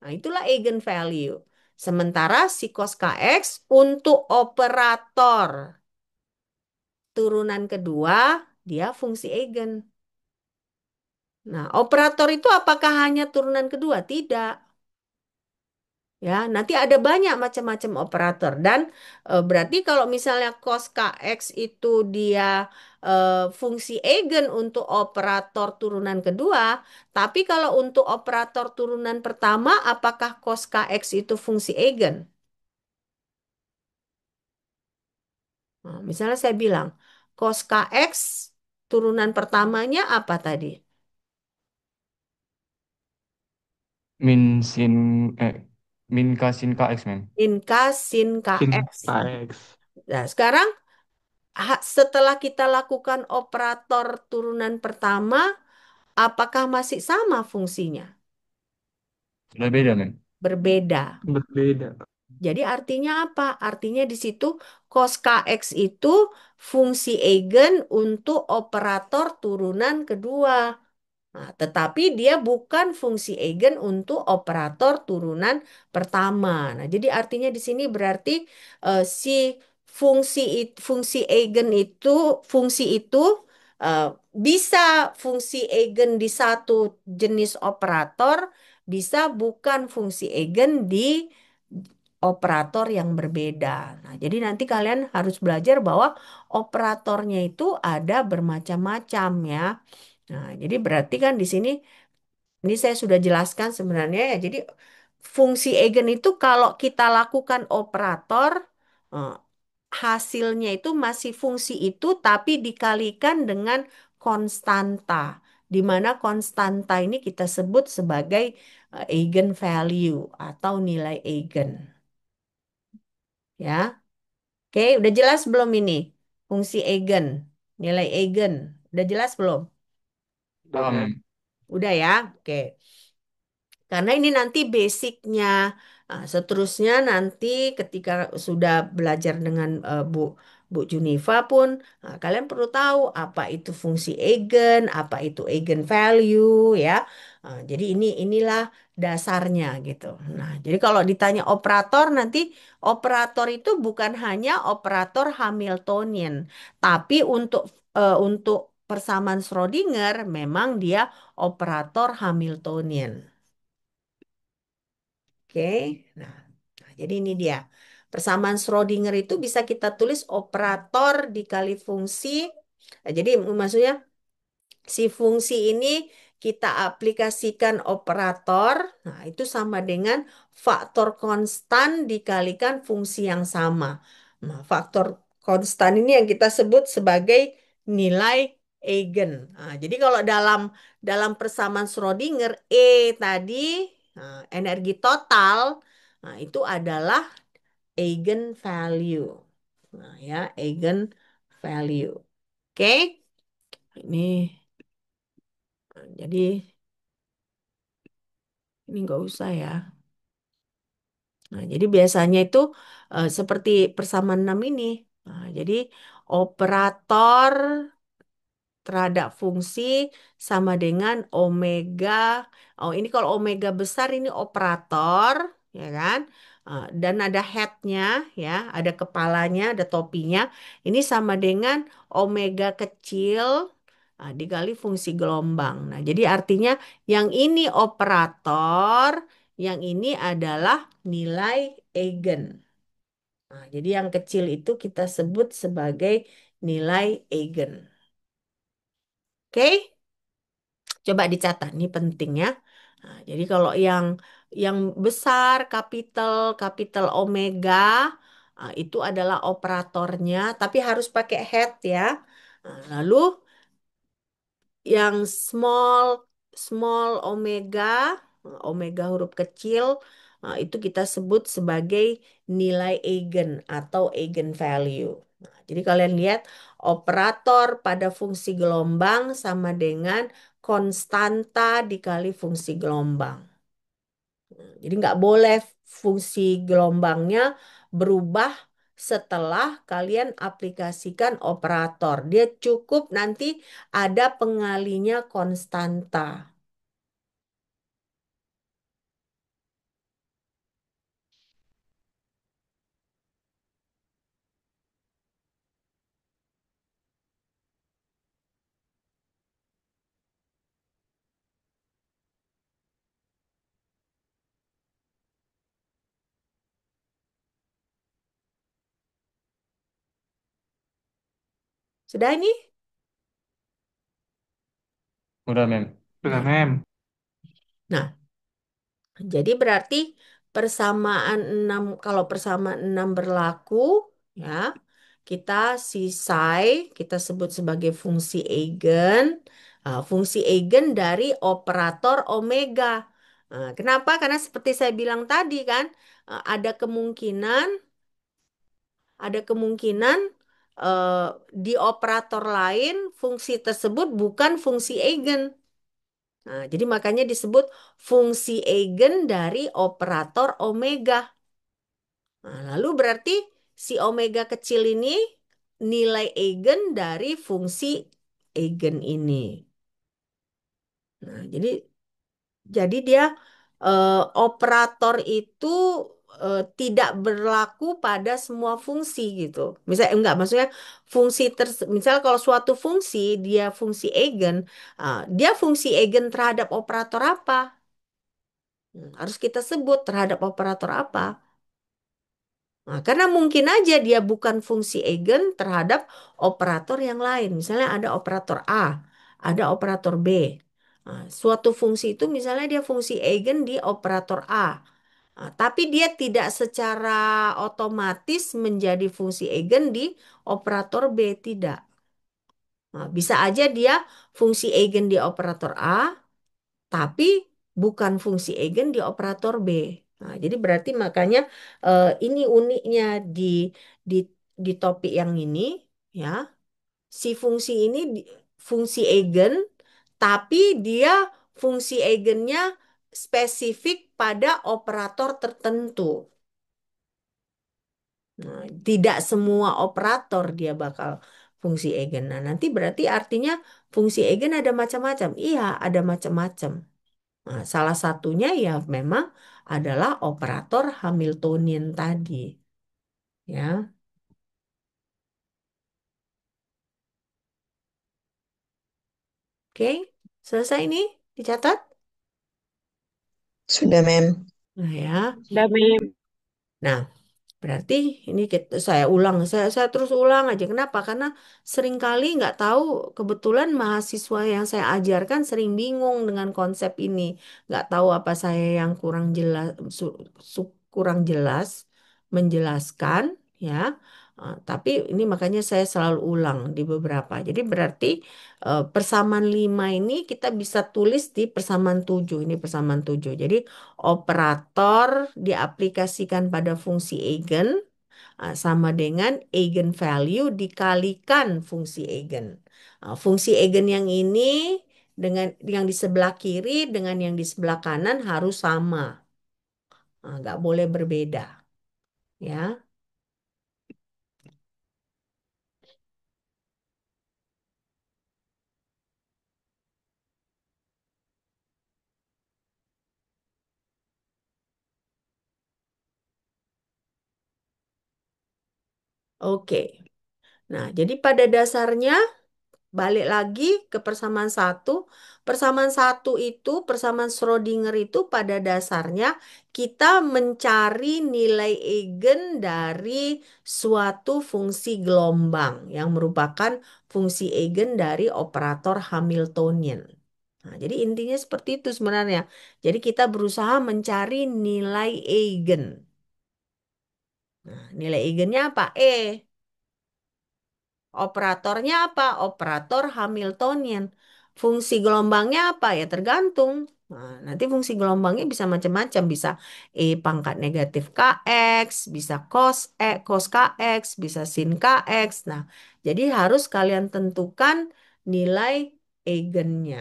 Nah, itulah eigen value. Sementara si cos KX untuk operator turunan kedua, dia fungsi eigen. Nah, operator itu apakah hanya turunan kedua? Tidak. Ya, nanti ada banyak macam-macam operator dan berarti kalau misalnya cos kx itu dia fungsi eigen untuk operator turunan kedua, tapi kalau untuk operator turunan pertama, apakah cos kx itu fungsi eigen? Nah, misalnya saya bilang cos kx turunan pertamanya apa tadi? Min sin eh min kosin KX, men. Sin K sin Sin kx. KX. Nah, sekarang setelah kita lakukan operator turunan pertama, apakah masih sama fungsinya? Sudah beda, men. Berbeda. Berbeda. Jadi artinya apa? Artinya di situ cos kx itu fungsi eigen untuk operator turunan kedua. Nah, tetapi dia bukan fungsi eigen untuk operator turunan pertama. Nah, jadi artinya di sini berarti si fungsi eigen itu eh, bisa fungsi eigen di satu jenis operator, bisa bukan fungsi eigen di operator yang berbeda. Nah, jadi nanti kalian harus belajar bahwa operatornya itu ada bermacam-macam ya. Nah, jadi berarti kan di sini ini saya sudah jelaskan sebenarnya ya. Jadi fungsi eigen itu kalau kita lakukan operator eh, hasilnya itu masih fungsi itu tapi dikalikan dengan konstanta. Di mana konstanta ini kita sebut sebagai eigen value atau nilai eigen. Ya. Oke, udah jelas belum ini? Fungsi eigen, nilai eigen. Udah jelas belum? Udah, Paham, Mem. men. Udah ya? Oke. Karena ini nanti basicnya. Nah, seterusnya nanti ketika sudah belajar dengan Bu Junifa pun, nah, kalian perlu tahu apa itu fungsi eigen, apa itu eigen value ya. Nah, jadi inilah dasarnya gitu. Nah, jadi kalau ditanya operator nanti operator itu bukan hanya operator Hamiltonian, tapi untuk persamaan Schrodinger memang dia operator Hamiltonian. Oke, nah, jadi ini dia. Persamaan Schrodinger itu bisa kita tulis operator dikali fungsi. Nah, jadi maksudnya si fungsi ini kita aplikasikan operator, nah itu sama dengan faktor konstan dikalikan fungsi yang sama. Nah, faktor konstan ini yang kita sebut sebagai nilai eigen. Nah, jadi kalau dalam persamaan Schrödinger, E tadi energi total, nah itu adalah eigen value. Nah, ya, eigen value. Oke, ini jadi ini nggak usah ya. Nah, jadi biasanya itu seperti persamaan 6 ini. Nah, jadi operator terhadap fungsi sama dengan omega. Oh, ini kalau omega besar ini operator, ya kan? Dan ada headnya, ya, ada kepalanya, ada topinya. Ini sama dengan omega kecil dikali fungsi gelombang. Nah, jadi artinya yang ini operator, yang ini adalah nilai eigen. Nah, jadi yang kecil itu kita sebut sebagai nilai eigen. Oke? Coba dicatat, ini penting ya. Nah, jadi kalau yang besar, kapital, kapital omega, itu adalah operatornya, tapi harus pakai head ya. Nah, lalu yang small, small omega, omega huruf kecil, itu kita sebut sebagai nilai eigen atau eigen value. Nah, jadi kalian lihat operator pada fungsi gelombang sama dengan konstanta dikali fungsi gelombang. Jadi nggak boleh fungsi gelombangnya berubah setelah kalian aplikasikan operator. Dia cukup nanti ada pengalinya konstanta. Sudah ini? Udah, Mem. Sudah, Nah, Mem. nah, jadi berarti persamaan 6 kalau persamaan 6 berlaku, ya, kita sisai, kita sebut sebagai fungsi eigen. Fungsi eigen dari operator omega. Kenapa? Karena seperti saya bilang tadi kan, ada kemungkinan eh, di operator lain fungsi tersebut bukan fungsi eigen. Nah, jadi makanya disebut fungsi eigen dari operator omega. Nah, lalu berarti si omega kecil ini nilai eigen dari fungsi eigen ini. Nah, jadi dia operator itu tidak berlaku pada semua fungsi gitu. Misalnya enggak, maksudnya misal kalau suatu fungsi dia fungsi eigen, dia fungsi eigen terhadap operator apa? Harus kita sebut terhadap operator apa. Nah, karena mungkin aja dia bukan fungsi eigen terhadap operator yang lain. Misalnya ada operator A, ada operator B. Nah, suatu fungsi itu misalnya dia fungsi eigen di operator A. Tapi dia tidak secara otomatis menjadi fungsi eigen di operator B, tidak. Nah, bisa aja dia fungsi eigen di operator A, tapi bukan fungsi eigen di operator B. Nah, jadi berarti makanya ini uniknya di di topik yang ini, ya. Si fungsi ini fungsi eigen, tapi dia fungsi eigennya spesifik pada operator tertentu. Nah, tidak semua operator dia bakal fungsi eigen. Nah, nanti berarti artinya fungsi eigen ada macam-macam. Iya, ada macam-macam. Nah, salah satunya ya memang adalah operator Hamiltonian tadi. Ya, oke. Selesai ini dicatat. Sudah, Mem. Nah, ya. Udah, Mem. Nah, Berarti ini saya ulang, saya terus ulang aja. Kenapa? Karena seringkali nggak tahu, kebetulan mahasiswa yang saya ajarkan sering bingung dengan konsep ini. Nggak tahu apa saya yang kurang jelas, kurang jelas menjelaskan, ya. Tapi ini makanya saya selalu ulang di beberapa. Jadi berarti persamaan 5 ini kita bisa tulis di persamaan 7. Ini persamaan 7. Jadi operator diaplikasikan pada fungsi eigen sama dengan eigenvalue dikalikan fungsi eigen. Fungsi eigen yang ini dengan yang di sebelah kiri dengan yang di sebelah kanan harus sama. Nggak boleh berbeda. Ya, oke. Nah, jadi pada dasarnya balik lagi ke persamaan satu. Persamaan satu itu, persamaan Schrodinger itu pada dasarnya kita mencari nilai eigen dari suatu fungsi gelombang yang merupakan fungsi eigen dari operator Hamiltonian. Nah, jadi intinya seperti itu sebenarnya. Jadi kita berusaha mencari nilai eigen. Nah, nilai eigennya apa? Operatornya apa? Operator Hamiltonian. Fungsi gelombangnya apa? Ya tergantung. Nah, nanti fungsi gelombangnya bisa macam-macam. Bisa pangkat negatif kx, bisa cos kx, bisa sin kx. Nah, jadi harus kalian tentukan nilai eigennya.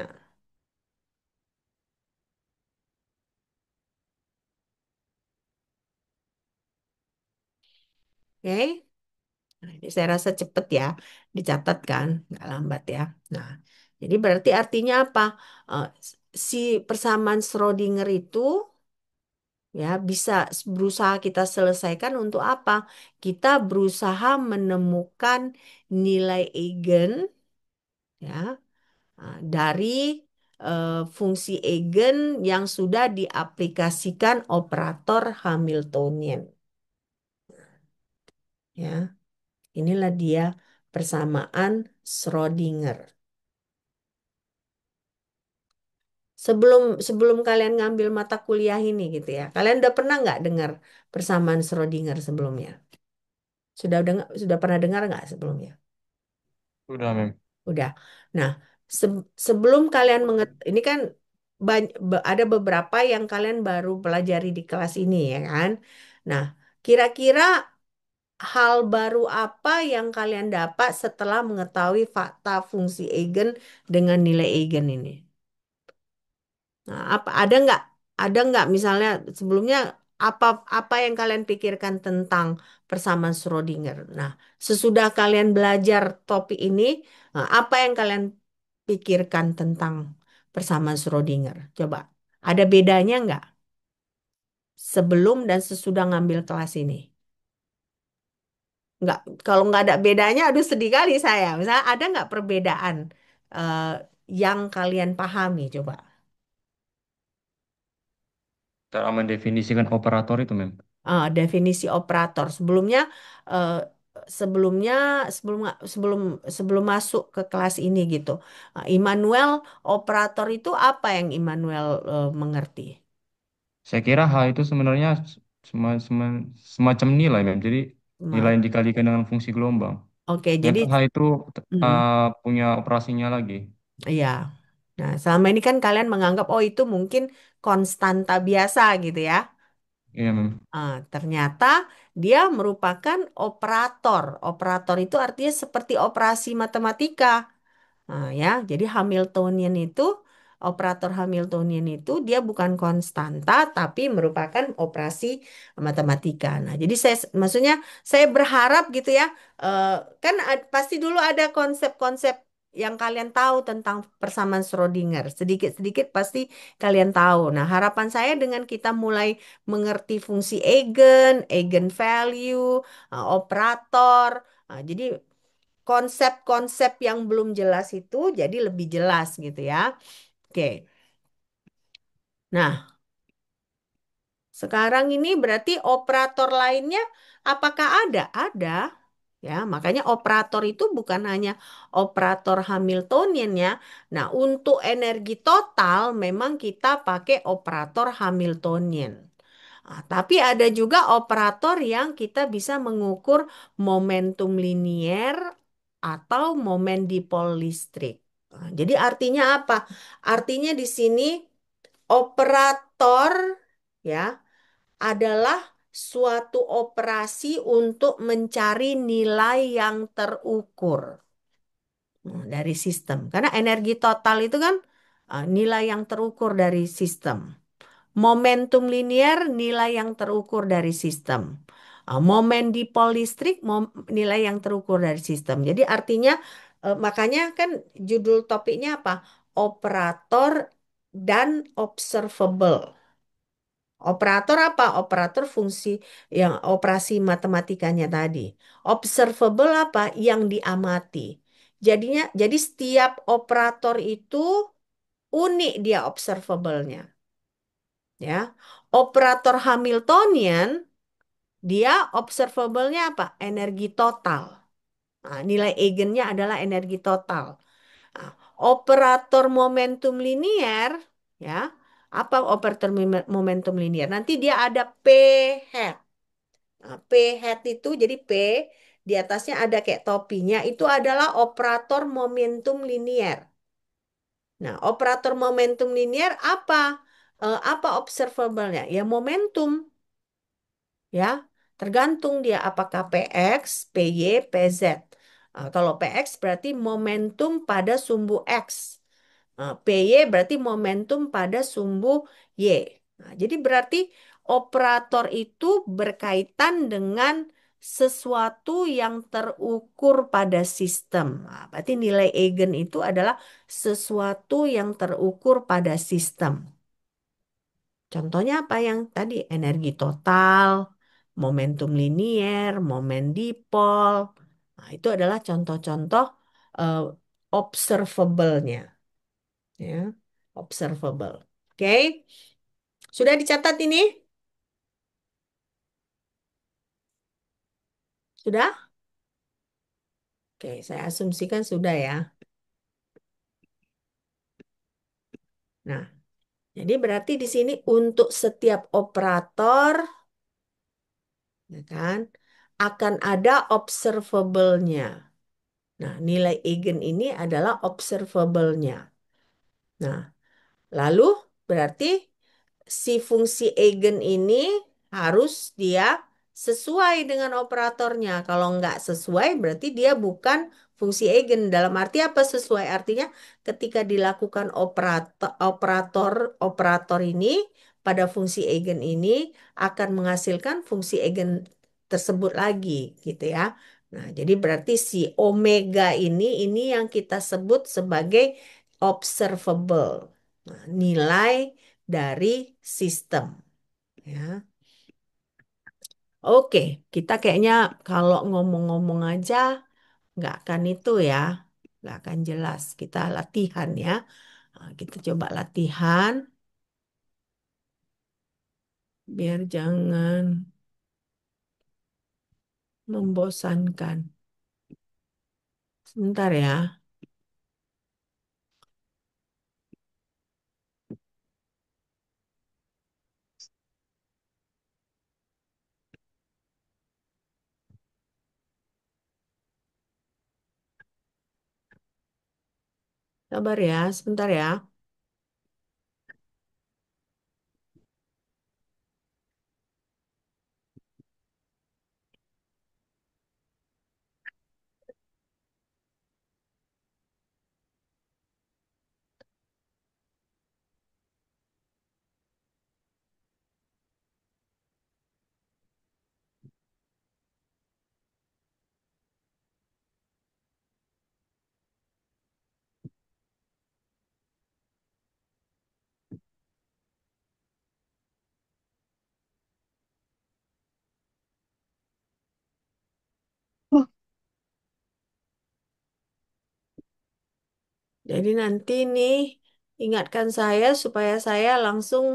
Oke? Nah, ini saya rasa cepet ya. Dicatat kan? Nggak lambat ya. Nah, jadi berarti artinya apa? Eh, si persamaan Schrodinger itu ya bisa berusaha kita selesaikan untuk apa? Kita berusaha menemukan nilai eigen ya dari fungsi eigen yang sudah diaplikasikan operator Hamiltonian ya. Inilah dia persamaan Schrodinger. Sebelum sebelum kalian ngambil mata kuliah ini gitu ya. Kalian udah pernah nggak dengar persamaan Schrodinger sebelumnya? Sudah pernah dengar nggak sebelumnya? Udah, Mem. Udah. Nah, sebelum kalian ini kan ada beberapa yang kalian baru pelajari di kelas ini ya kan. Nah, kira-kira hal baru apa yang kalian dapat setelah mengetahui fakta fungsi eigen dengan nilai eigen ini? Nah, ada nggak misalnya sebelumnya apa apa yang kalian pikirkan tentang persamaan Schrodinger? Nah, sesudah kalian belajar topik ini, apa yang kalian pikirkan tentang persamaan Schrodinger? Coba, ada bedanya nggak sebelum dan sesudah ngambil kelas ini? Nggak, kalau nggak ada bedanya, aduh sedih kali saya. Misalnya ada nggak perbedaan eh, yang kalian pahami? Coba. Cara mendefinisikan operator itu, Mem. Definisi operator. Eh, sebelumnya sebelum sebelum sebelum masuk ke kelas ini gitu. Immanuel, operator itu apa yang Immanuel mengerti? Saya kira hal itu sebenarnya semacam nilai, Mem. Jadi nilai Ma- yang dikalikan dengan fungsi gelombang. Oke, jadi Ternyata hal itu mm, punya operasinya lagi. ya. Nah, selama ini kan kalian menganggap oh itu mungkin konstanta biasa gitu ya. Iya, Mem. Ternyata dia merupakan operator. Operator itu artinya seperti operasi matematika. Nah, ya, jadi Hamiltonian itu operator Hamiltonian itu dia bukan konstanta tapi merupakan operasi matematika. Nah, jadi maksudnya saya berharap gitu ya, eh, kan pasti dulu ada konsep-konsep yang kalian tahu tentang persamaan Schrodinger. Sedikit-sedikit pasti kalian tahu. Nah, harapan saya dengan kita mulai mengerti fungsi eigen, eigenvalue, operator. Jadi konsep-konsep yang belum jelas itu jadi lebih jelas gitu ya. Oke. Nah, Sekarang ini berarti operator lainnya apakah ada? Ada. Ya, makanya operator itu bukan hanya operator Hamiltonian ya. Nah, untuk energi total memang kita pakai operator Hamiltonian. Tapi ada juga operator yang kita bisa mengukur momentum linier atau momen dipol listrik. Jadi artinya apa? Artinya di sini operator ya adalah suatu operasi untuk mencari nilai yang terukur dari sistem. Karena energi total itu kan nilai yang terukur dari sistem. Momentum linier nilai yang terukur dari sistem. Momen dipol listrik nilai yang terukur dari sistem. Jadi artinya makanya kan judul topiknya apa? Operator dan observable. Operator apa? Operator fungsi yang operasi matematikanya tadi. Observable apa? Yang diamati. Jadi setiap operator itu unik dia observable-nya. Ya, operator Hamiltonian dia observable-nya apa? Energi total. Nah, nilai eigennya adalah energi total. Nah, operator momentum linier, ya, apa operator momentum linier? Nanti dia ada P hat. Nah, P hat itu jadi P di atasnya ada kayak topinya itu adalah operator momentum linier. Nah, operator momentum linier apa? Apa observable-nya? Ya momentum, ya. Tergantung dia apakah PX, PY, PZ. Kalau PX berarti momentum pada sumbu X. PY berarti momentum pada sumbu Y. Nah, jadi berarti operator itu berkaitan dengan sesuatu yang terukur pada sistem. Nah, berarti nilai eigen itu adalah sesuatu yang terukur pada sistem. Contohnya apa yang tadi? Energi total, momentum linier, momen dipol. Nah, itu adalah contoh-contoh eh, observable-nya ya, observable. Oke, sudah dicatat ini? Sudah? Oke, saya asumsikan sudah ya. Nah, jadi berarti di sini untuk setiap operator, ya kan, akan ada observable-nya. Nah, nilai eigen ini adalah observable-nya. Nah, lalu berarti si fungsi eigen ini harus dia sesuai dengan operatornya. Kalau nggak sesuai berarti dia bukan fungsi eigen. Dalam arti apa sesuai? Artinya ketika dilakukan operator ini pada fungsi eigen ini akan menghasilkan fungsi eigen tersebut lagi gitu ya. Nah, jadi berarti si omega ini yang kita sebut sebagai observable. Nah, nilai dari sistem. Ya. Oke, kita kayaknya kalau ngomong-ngomong aja nggak akan itu ya, nggak akan jelas. Kita latihan ya. Nah, kita coba latihan biar jangan membosankan. Sebentar ya, sabar ya, sebentar ya. Jadi nanti nih ingatkan saya supaya saya langsung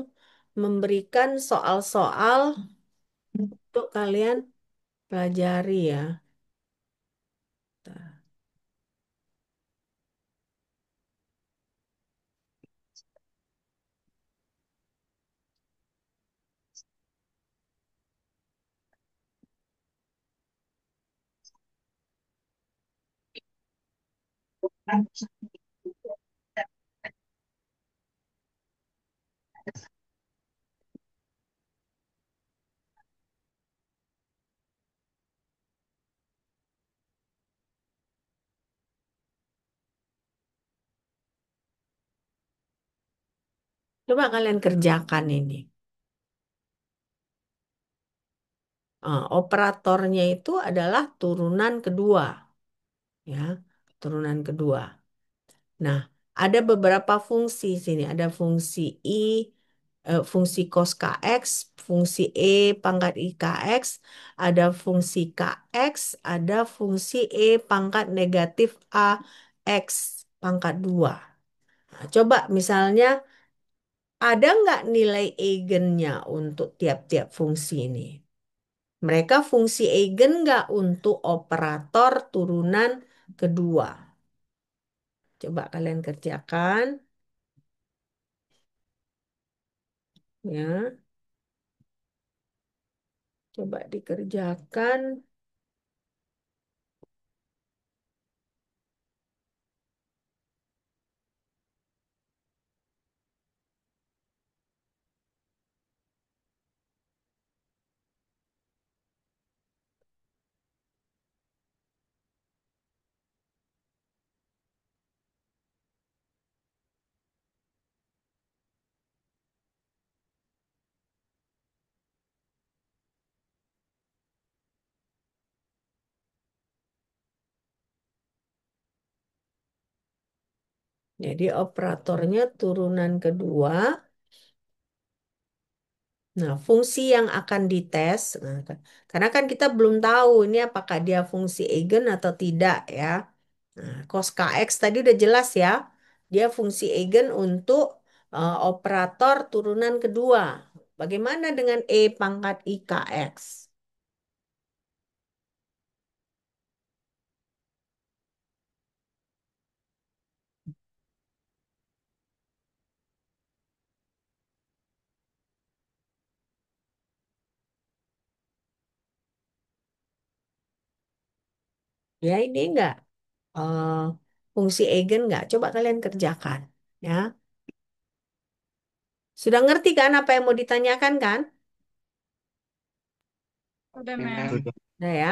memberikan soal-soal untuk kalian pelajari ya. Coba kalian kerjakan ini. Operatornya itu adalah turunan kedua, ya, turunan kedua. Nah, ada beberapa fungsi sini. Ada fungsi I, fungsi cos kx, fungsi E pangkat IKX, ada fungsi KX, ada fungsi E pangkat negatif AX pangkat 2. Nah, coba misalnya ada nggak nilai eigennya untuk tiap-tiap fungsi ini? Mereka fungsi eigen nggak untuk operator turunan kedua? Coba kalian kerjakan. Ya, coba dikerjakan. Jadi operatornya turunan kedua. Nah, fungsi yang akan dites, karena kan kita belum tahu ini apakah dia fungsi eigen atau tidak ya. Nah, cos kx tadi udah jelas ya, dia fungsi eigen untuk operator turunan kedua. Bagaimana dengan E pangkat IKX? Ya ini enggak eh, fungsi eigen enggak? Coba kalian kerjakan ya. Sudah ngerti kan apa yang mau ditanyakan kan? Udah, Ya, Mem. Sudah. Nah ya.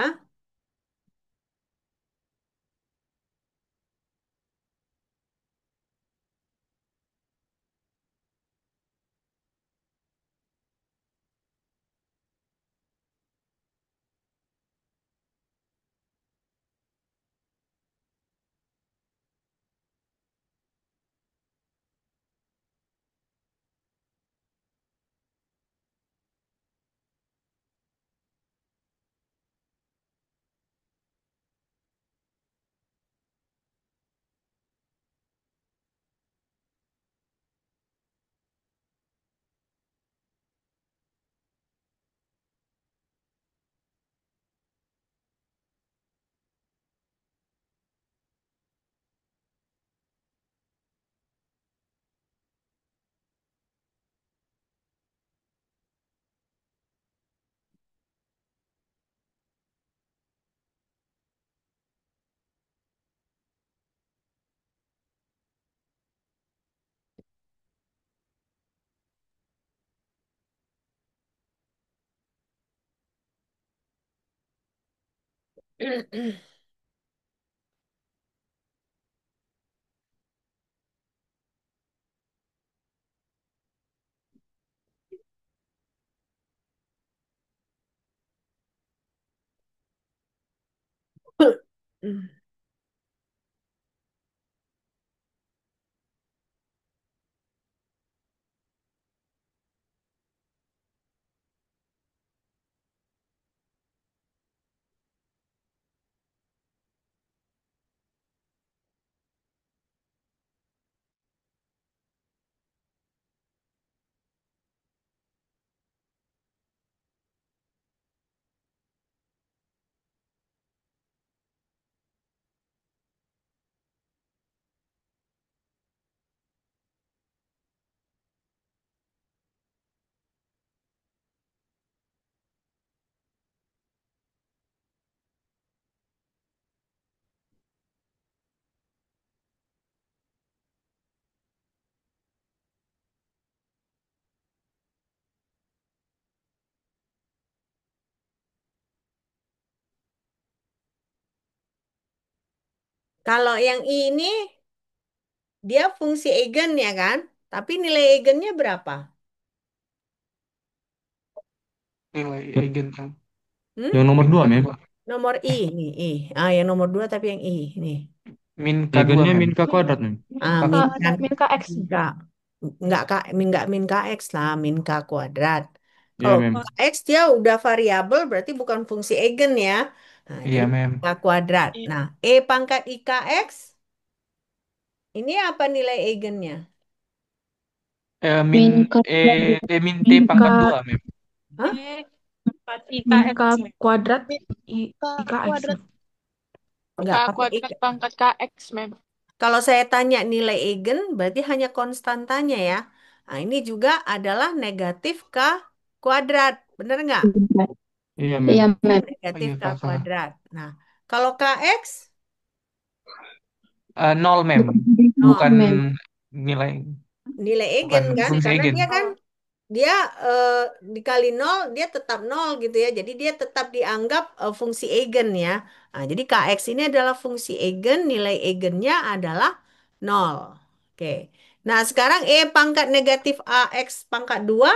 Kalau yang ini dia fungsi eigen ya kan? Tapi nilai eigennya berapa? Nilai Ya- eigen yang Hmm? Yang nomor min dua, Mem. K2. Nomor I nih, I. Yang nomor 2 tapi yang I nih. Min K2, Eigennya Mem. min K kuadrat, Mem. K Min kuadrat. kan Min KX. min K. Enggak min KX lah, min K kuadrat. Iya, Kalau Mem. KX dia udah variabel berarti bukan fungsi eigen ya. Nah, jadi Iya, Mem. K kuadrat. Nah, E pangkat IKX ini apa nilai eigennya? Min Min K min T Min K pangkat 2, Mem. Hah? Min K kuadrat K IKX. kuadrat. Enggak pakai I. pangkat KX, Mem. Kalau saya tanya nilai eigen, berarti hanya konstantanya ya. Nah, ini juga adalah negatif K kuadrat. Bener nggak? Iya, Iya, Mem. Mem. Oh Negatif iya, K salah. kuadrat. Nah, kalau KX, Nol, Mem. Bukan Bukan nol. Mem. nilai, Nilai bukan eigen kan? fungsi Karena eigen. dia eh, dikali nol, dia tetap nol gitu ya. Jadi dia tetap dianggap fungsi eigen ya. Nah, jadi KX ini adalah fungsi eigen, nilai eigennya adalah nol. Oke. Nah, sekarang E pangkat negatif AX pangkat 2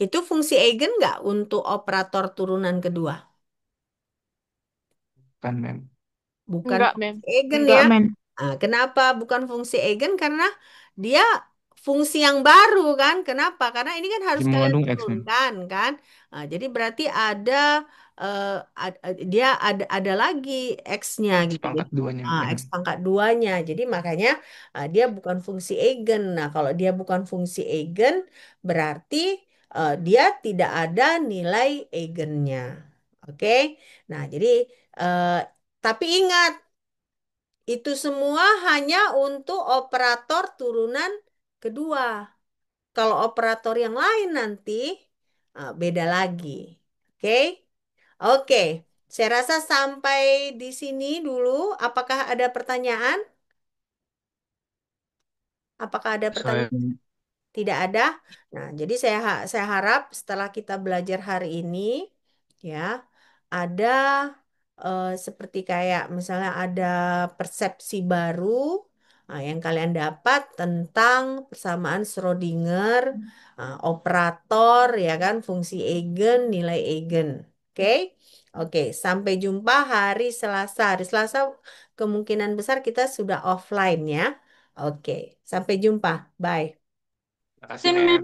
itu fungsi eigen nggak untuk operator turunan kedua? Bukan, Mem. Bukan Enggak, Mem. fungsi eigen Enggak, ya. Mem. Kenapa bukan fungsi eigen? Karena dia fungsi yang baru kan. Kenapa? Karena ini kan harus Masih kalian mengandung X, Mem. turunkan kan. Jadi berarti ada dia ada lagi X-nya X gitu. pangkat Jadi 2-nya, X Mem. pangkat duanya. Jadi makanya dia bukan fungsi eigen. Nah, kalau dia bukan fungsi eigen, berarti dia tidak ada nilai eigennya. Oke. Nah, jadi eh, tapi ingat itu semua hanya untuk operator turunan kedua. Kalau operator yang lain nanti beda lagi. Oke? Oke. Saya rasa sampai di sini dulu. Apakah ada pertanyaan? Apakah ada Saya, pertanyaan? Tidak ada. Nah, jadi saya harap setelah kita belajar hari ini ya, ada seperti kayak misalnya ada persepsi baru yang kalian dapat tentang persamaan Schrodinger, operator ya kan, fungsi eigen, nilai eigen. Oke? Oke, sampai jumpa hari Selasa. Hari Selasa kemungkinan besar kita sudah offline ya. Oke, sampai jumpa. Bye. Terima kasih, Mem. Mem.